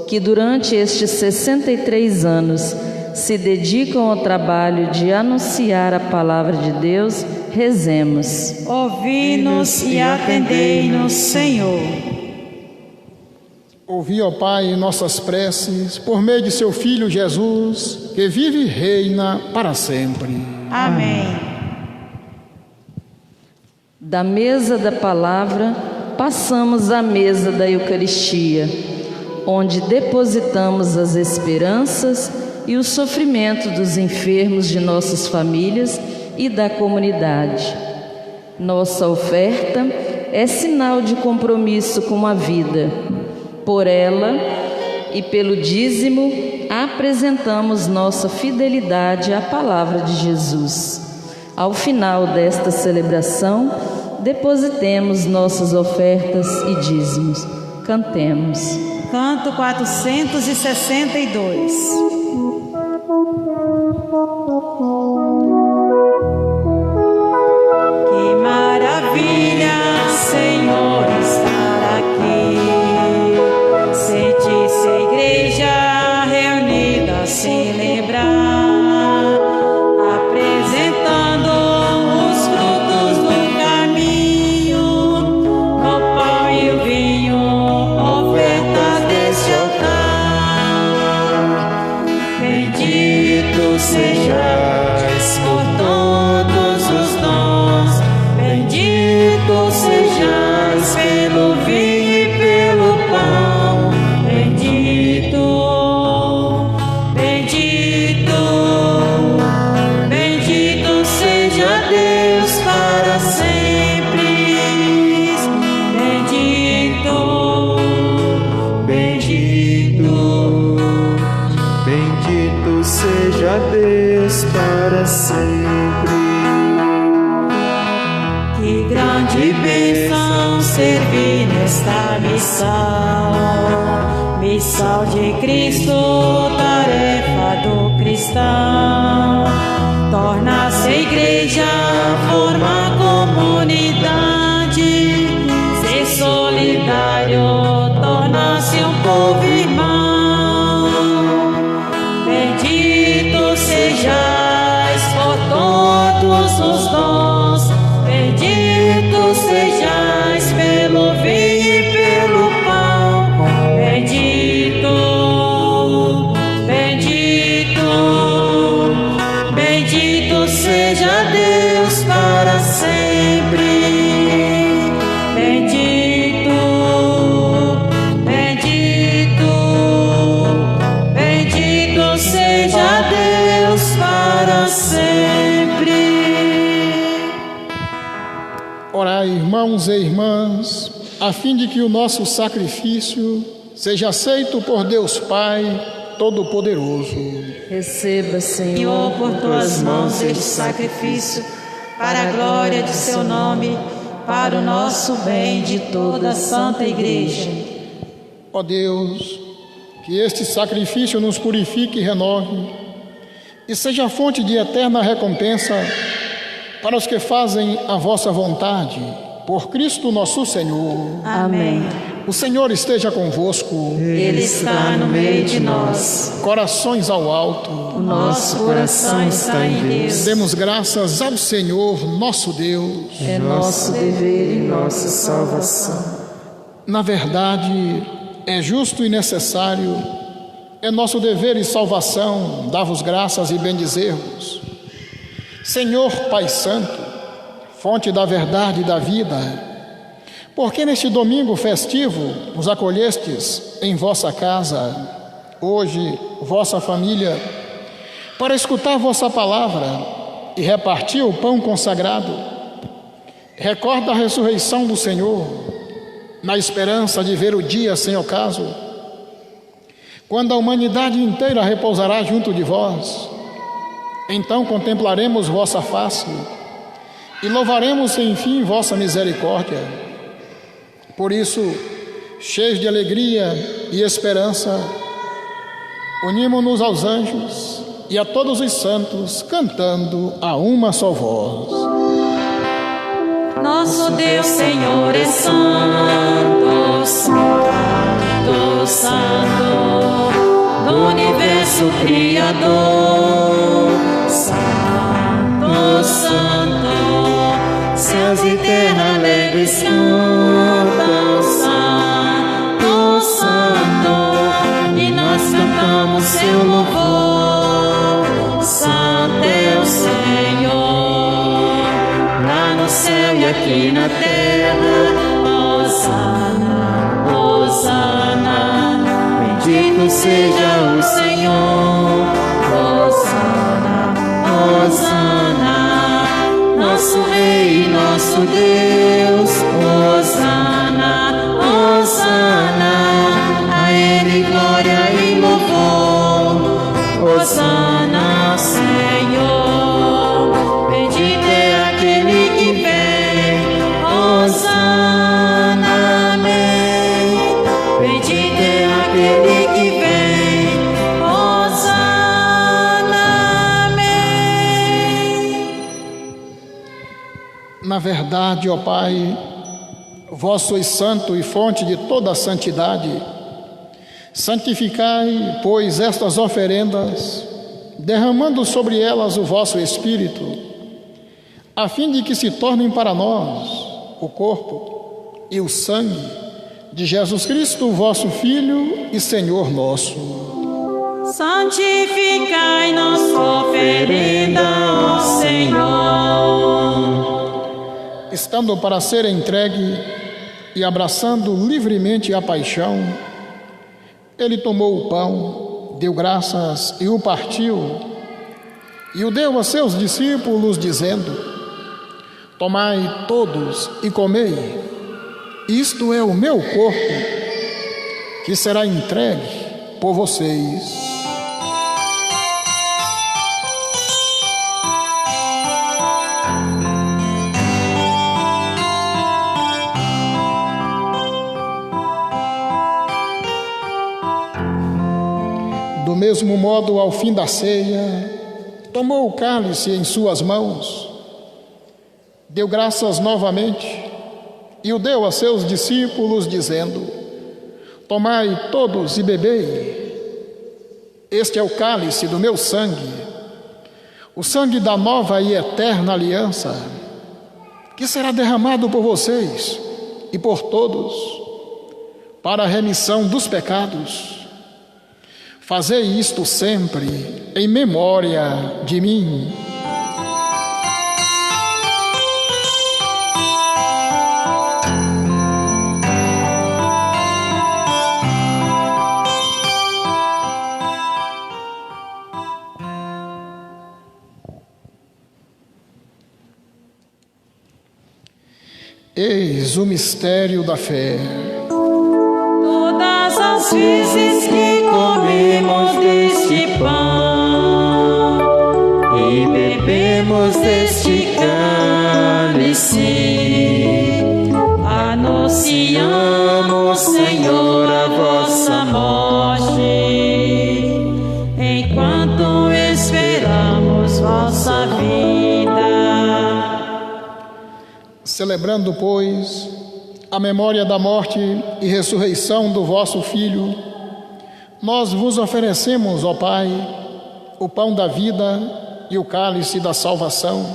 que durante estes 63 anos se dedicam ao trabalho de anunciar a palavra de Deus. Rezemos. Ouvi-nos e atendei-nos, Senhor. Ouvi, ó Pai, nossas preces por meio de seu Filho Jesus, que vive e reina para sempre. Amém. Da mesa da palavra, passamos à mesa da Eucaristia, onde depositamos as esperanças e o sofrimento dos enfermos de nossas famílias e da comunidade. Nossa oferta é sinal de compromisso com a vida. Por ela e pelo dízimo, apresentamos nossa fidelidade à palavra de Jesus. Ao final desta celebração, depositemos nossas ofertas e dízimos. Cantemos. Canta Canto 462. Que maravilha, Senhor, estar aqui. Sente-se a igreja reunida a celebrar, apresentando os frutos do caminho, o pão e o vinho, oferta deste altar. Bendito sejais por todos os dons, bendito sejais pelo vinho e pelo pão, bendito, bendito, bendito seja Deus para sempre, bendito, bendito. Bendito seja Deus para sempre. Que grande bênção servir nesta missão de Cristo, tarefa do cristão. Torna-se a igreja, forma comunidade, ser solidário, torna-se um povo irmão. Bendito sejais por todos os dons, bendito sejais pelo vinho e pelo pão, bendito, bendito, bendito seja Deus para sempre, bendito, bendito, bendito seja Deus para sempre. Orai, irmãos e irmãs, a fim de que o nosso sacrifício seja aceito por Deus Pai Todo-Poderoso. Receba, Senhor, Senhor, por tuas mãos este sacrifício, para a glória de seu nome, para o nosso bem de toda a Santa Igreja. Ó Deus, que este sacrifício nos purifique e renove, e seja fonte de eterna recompensa para os que fazem a vossa vontade, por Cristo nosso Senhor. Amém. O Senhor esteja convosco. Ele está no meio de nós. Corações ao alto. O nosso coração está em Deus. Demos graças ao Senhor, nosso Deus. é nosso dever e nossa salvação. Na verdade, é justo e necessário, é nosso dever e salvação dar-vos graças e bendizer-vos. Senhor Pai Santo, fonte da verdade e da vida, porque neste domingo festivo os acolhestes em vossa casa, hoje vossa família, para escutar vossa palavra e repartir o pão consagrado. Recorda a ressurreição do Senhor, na esperança de ver o dia sem ocaso, quando a humanidade inteira repousará junto de vós. Então contemplaremos vossa face e louvaremos sem fim vossa misericórdia. Por isso, cheios de alegria e esperança, unimos-nos aos anjos e a todos os santos, cantando a uma só voz. Nosso Deus, Senhor, é santo, santo, santo, do universo criador. Santo, santo, céus e terra alegres cantam. Santo, santo, e nós cantamos seu louvor. Santo é o Senhor, lá no céu e aqui na terra. Hosana, Hosana, bendito seja o Senhor. Hosana, Hosana, nosso Rei, nosso Deus. Hosana, Hosana, a Ele glória e louvor. Hosana, Senhor, bendito é aquele que vem. Hosana, amém, bendito é aquele Na verdade, ó Pai, vós sois santo e fonte de toda a santidade. Santificai, pois, estas oferendas, derramando sobre elas o vosso Espírito, a fim de que se tornem para nós o corpo e o sangue de Jesus Cristo, vosso Filho e Senhor nosso. Santificai nossa oferenda, ó Senhor. Estando para ser entregue e abraçando livremente a paixão, ele tomou o pão, deu graças e o partiu, e o deu a seus discípulos, dizendo: tomai todos e comei, isto é o meu corpo, que será entregue por vocês. Do mesmo modo, ao fim da ceia, tomou o cálice em suas mãos, deu graças novamente e o deu a seus discípulos, dizendo: tomai todos e bebei, este é o cálice do meu sangue, o sangue da nova e eterna aliança, que será derramado por vocês e por todos, para a remissão dos pecados. Fazei isto sempre em memória de mim. Eis o mistério da fé. Todas as vezes que comemos deste pão e bebemos deste cálice, anunciamos, Senhor, a vossa morte, enquanto esperamos vossa vida. Celebrando, pois, a memória da morte e ressurreição do vosso Filho, nós vos oferecemos, ó Pai, o pão da vida e o cálice da salvação,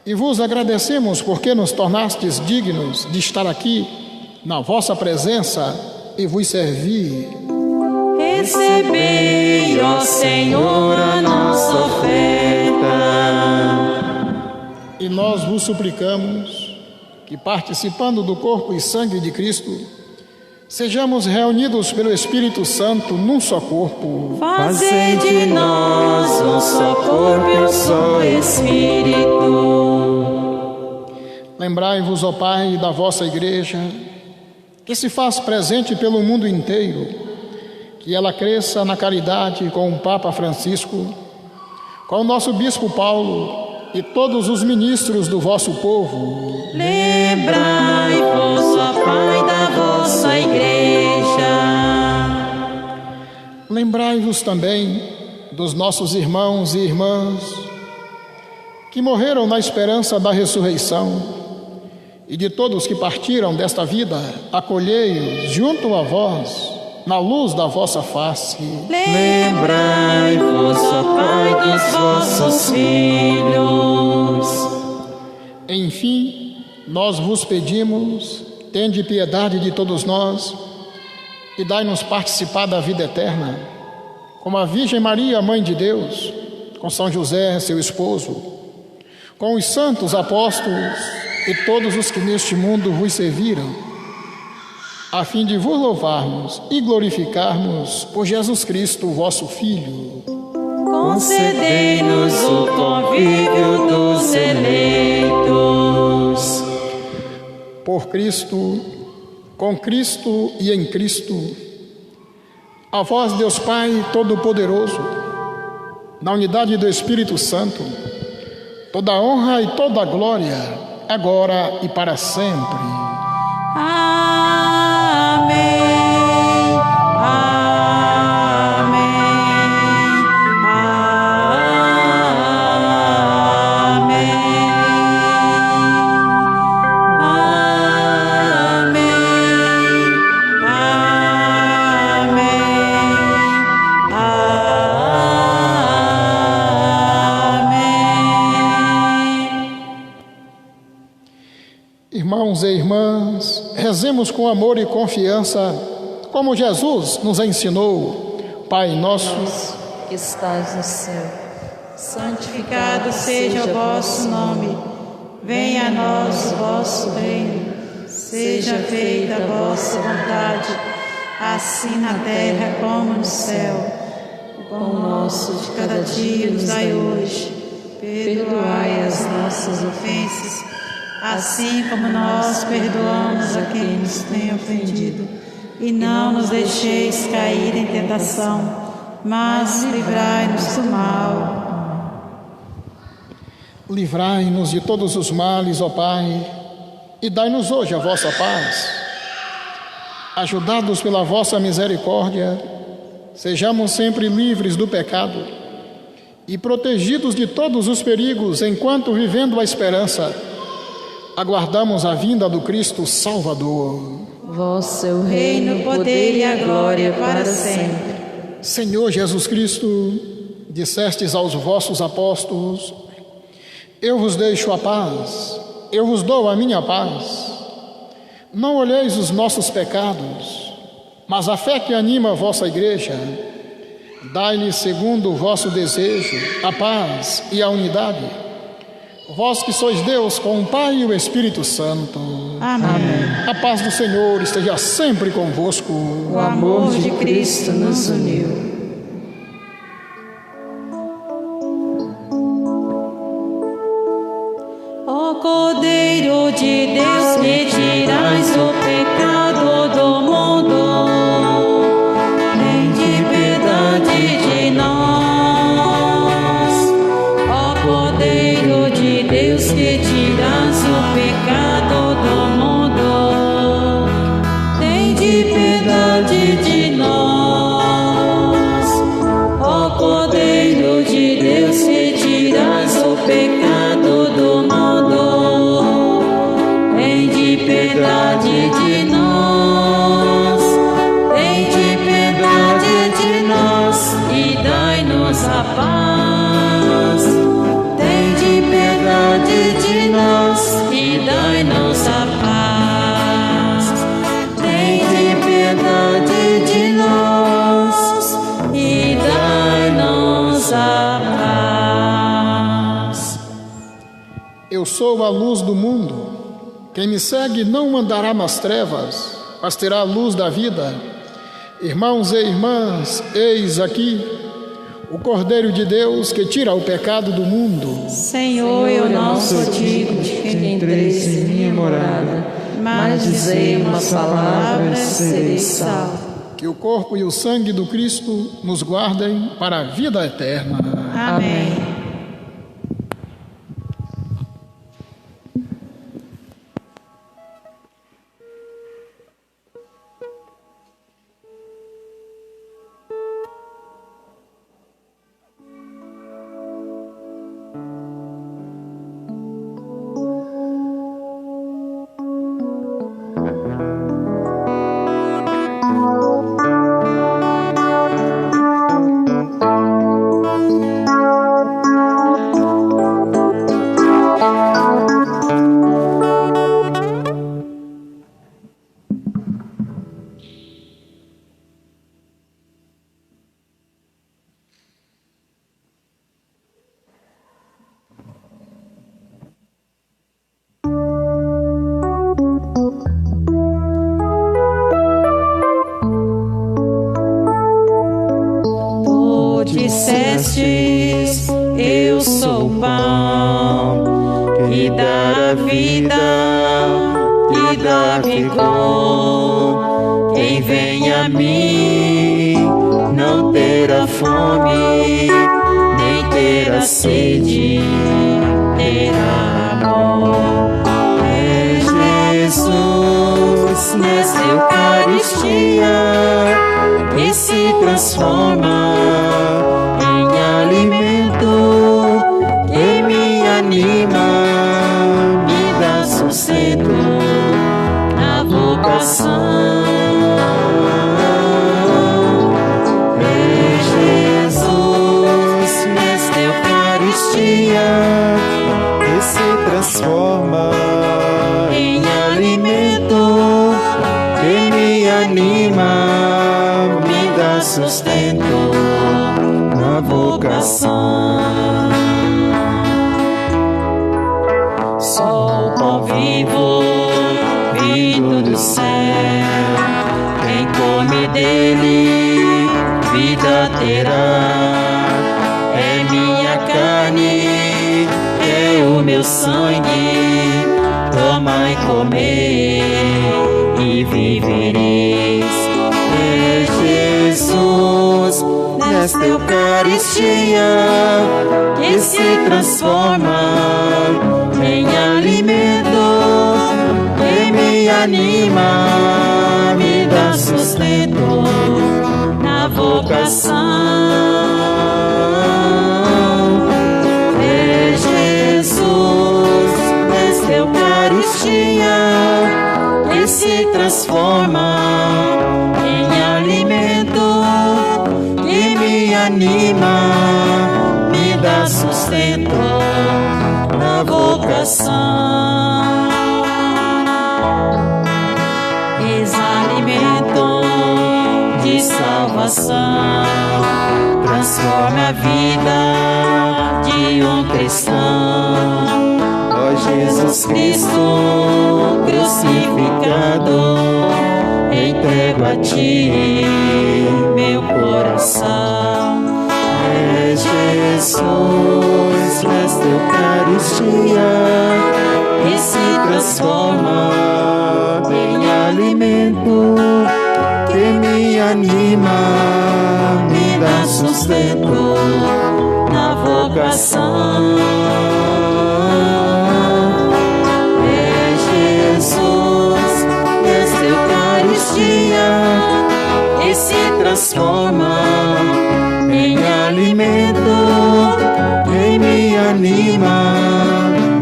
e vos agradecemos porque nos tornastes dignos de estar aqui na vossa presença e vos servir. Recebei, ó Senhor, a nossa oferta. E nós vos suplicamos que, participando do corpo e sangue de Cristo, sejamos reunidos pelo Espírito Santo num só corpo. Fazei de nós um só corpo e um só Espírito. Lembrai-vos, ó Pai, da vossa Igreja, que se faz presente pelo mundo inteiro, que ela cresça na caridade com o Papa Francisco, com o nosso Bispo Paulo e todos os ministros do vosso povo. Lembrai-vos, ó Pai, da vossa Igreja. Lembrai-vos também dos nossos irmãos e irmãs que morreram na esperança da ressurreição, e de todos que partiram desta vida, acolhei-os junto a vós, na luz da vossa face. Lembrai-vos, ó Pai, dos vossos filhos. Enfim, nós vos pedimos, tende piedade de todos nós e dai-nos participar da vida eterna, como a Virgem Maria, Mãe de Deus, com São José, seu esposo, com os santos apóstolos e todos os que neste mundo vos serviram, a fim de vos louvarmos e glorificarmos por Jesus Cristo, vosso Filho. Concedei-nos o convívio dos eleitos. Por Cristo, com Cristo e em Cristo, a vós, Deus Pai Todo-Poderoso, na unidade do Espírito Santo, toda a honra e toda a glória, agora e para sempre. Amém. Amém. Amém. Irmãos e irmãs, rezemos com amor e confiança, como Jesus nos ensinou. Pai nosso, que estás no céu, santificado seja o vosso nome. Venha a nós o vosso reino. Seja feita a vossa vontade, assim na terra como no céu. O pão nosso de cada dia nos dai hoje. Perdoai as nossas ofensas, assim como nós perdoamos a quem nos tem ofendido. E não nos deixeis cair em tentação, mas livrai-nos do mal. Livrai-nos de todos os males, ó Pai, e dai-nos hoje a vossa paz. Ajudados pela vossa misericórdia, sejamos sempre livres do pecado e protegidos de todos os perigos, enquanto, vivendo a esperança, aguardamos a vinda do Cristo Salvador. Vosso é o reino, o poder e a glória para sempre. Senhor Jesus Cristo, dissestes aos vossos apóstolos: eu vos deixo a paz, eu vos dou a minha paz. Não olheis os nossos pecados, mas a fé que anima a vossa igreja. Dai-lhe, segundo o vosso desejo, a paz e a unidade. Vós que sois Deus com o Pai e o Espírito Santo. Amém. A paz do Senhor esteja sempre convosco. O amor de Cristo nos uniu. Ó Cordeiro de Deus, que tirais o pecado do mundo, tende piedade de nós. Ó Cordeiro de Deus, que tiras o pecado do mundo, tende piedade de nós. Ó Cordeiro de Deus, que tiras o pecado do mundo, tende piedade de nós. Tende piedade de nós e dai-nos a paz. Tende piedade de nós e dai-nos a paz. Tende piedade de nós e dai-nos a paz. Eu sou a luz do mundo. Quem me segue não andará nas trevas, mas terá a luz da vida. Irmãos e irmãs, eis aqui o Cordeiro de Deus que tira o pecado do mundo. Senhor, eu não sou digno de que entreis em minha morada, mas dizei uma palavra, serei salvo. Que o corpo e o sangue do Cristo nos guardem para a vida eterna. Amém. Dissestes, eu sou o pão que dá vida, que dá vigor. Quem vem a mim não terá fome, nem terá sede, terá amor. É Jesus nessa Eucaristia que se transforma em alimento, que me anima, me dá sossego na vocação. É Jesus nesta Eucaristia que se transforma em sustento na vocação. Sou pão vivo, vindo do céu. Quem come dele, vida terá. É minha carne, é o meu sangue. Tomai e comei e vivereis. É Jesus, nesta Eucaristia, que se transforma em alimento, que me anima, me dá sustento na vocação. É Jesus, nesta Eucaristia, que se transforma em alimento, que me anima, me dá sustento na vocação. Ex-alimento de salvação, transforma a vida de um cristão. Ó Jesus Cristo crucificado, entrego a Ti meu coração. É Jesus, nesta Eucaristia, que se transforma em alimento, que me anima, me dá sustento na vocação. É Jesus, nesta Eucaristia, que se transforma em alimento, que me anima,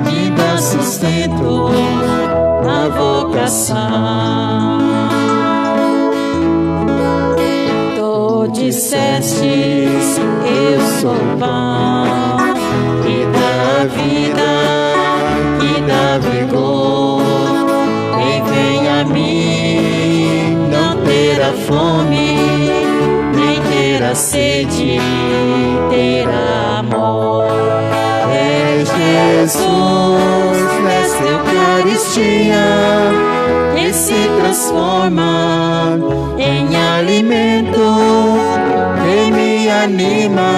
me dá sustento na vocação. Tu dissestes, eu sou o pão que dá vida, que dá vigor. Quem vem a mim não terá fome, nem terá sede, terá amor. É Jesus, nesta Eucaristia, que se transforma em alimento, que me anima,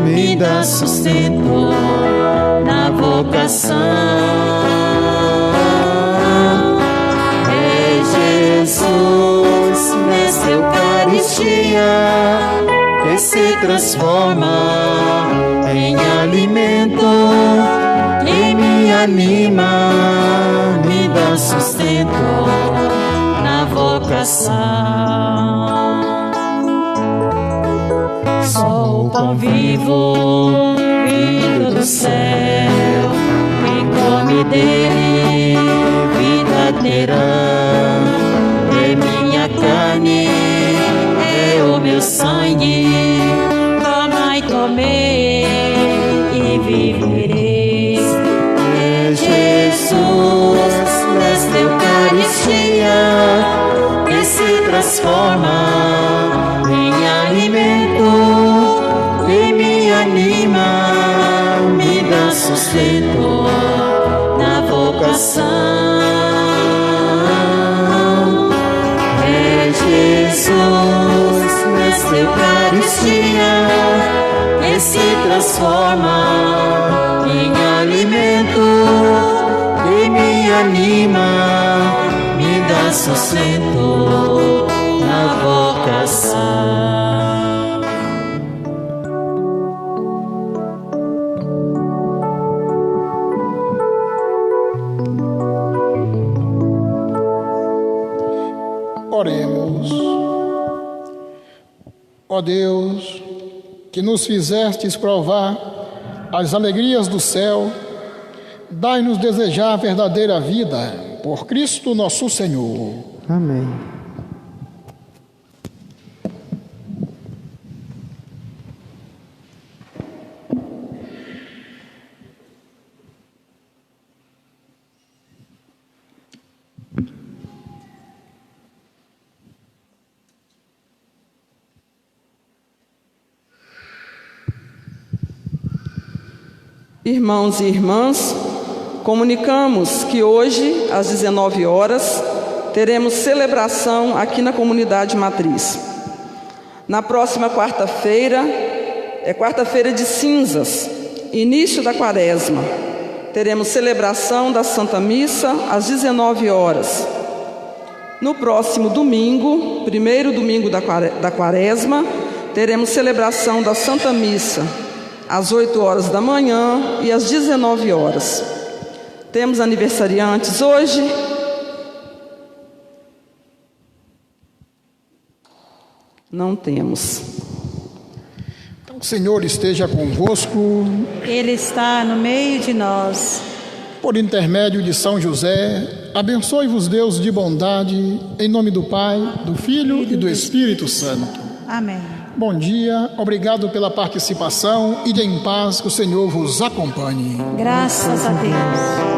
me dá sustento na vocação. É Jesus, nesta Eucaristia, que se transforma em alimento, que me anima, me dá sustento na vocação. Sou o pão vivo, vindo do céu. Quem come dele, vida terá. É minha carne, é o meu sangue. Tomai e comei e vivereis. É Jesus, nesta Eucaristia, que se transforma em alimento, que me anima, me dá sustento na vocação. É Jesus, nesta Eucaristia, que se transforma em alimento, que me anima, me dá sustento na vocação. Oremos. Ó Deus, que nos fizestes provar as alegrias do céu, dai-nos desejar a verdadeira vida, por Cristo nosso Senhor. Amém. Irmãos e irmãs, comunicamos que hoje, às 19 horas, teremos celebração aqui na comunidade matriz. Na próxima quarta-feira, é quarta-feira de cinzas, início da quaresma. Teremos celebração da Santa Missa às 19 horas. No próximo domingo, primeiro domingo da quaresma, teremos celebração da Santa Missa às 8 horas da manhã e às 19 horas. Temos aniversariantes hoje. Não temos. O Senhor esteja convosco. Ele está no meio de nós. Por intermédio de São José, abençoe-vos Deus de bondade, em nome do Pai, do Filho e do Espírito Santo. Amém. Bom dia, obrigado pela participação e de em paz que o Senhor vos acompanhe. Graças a Deus.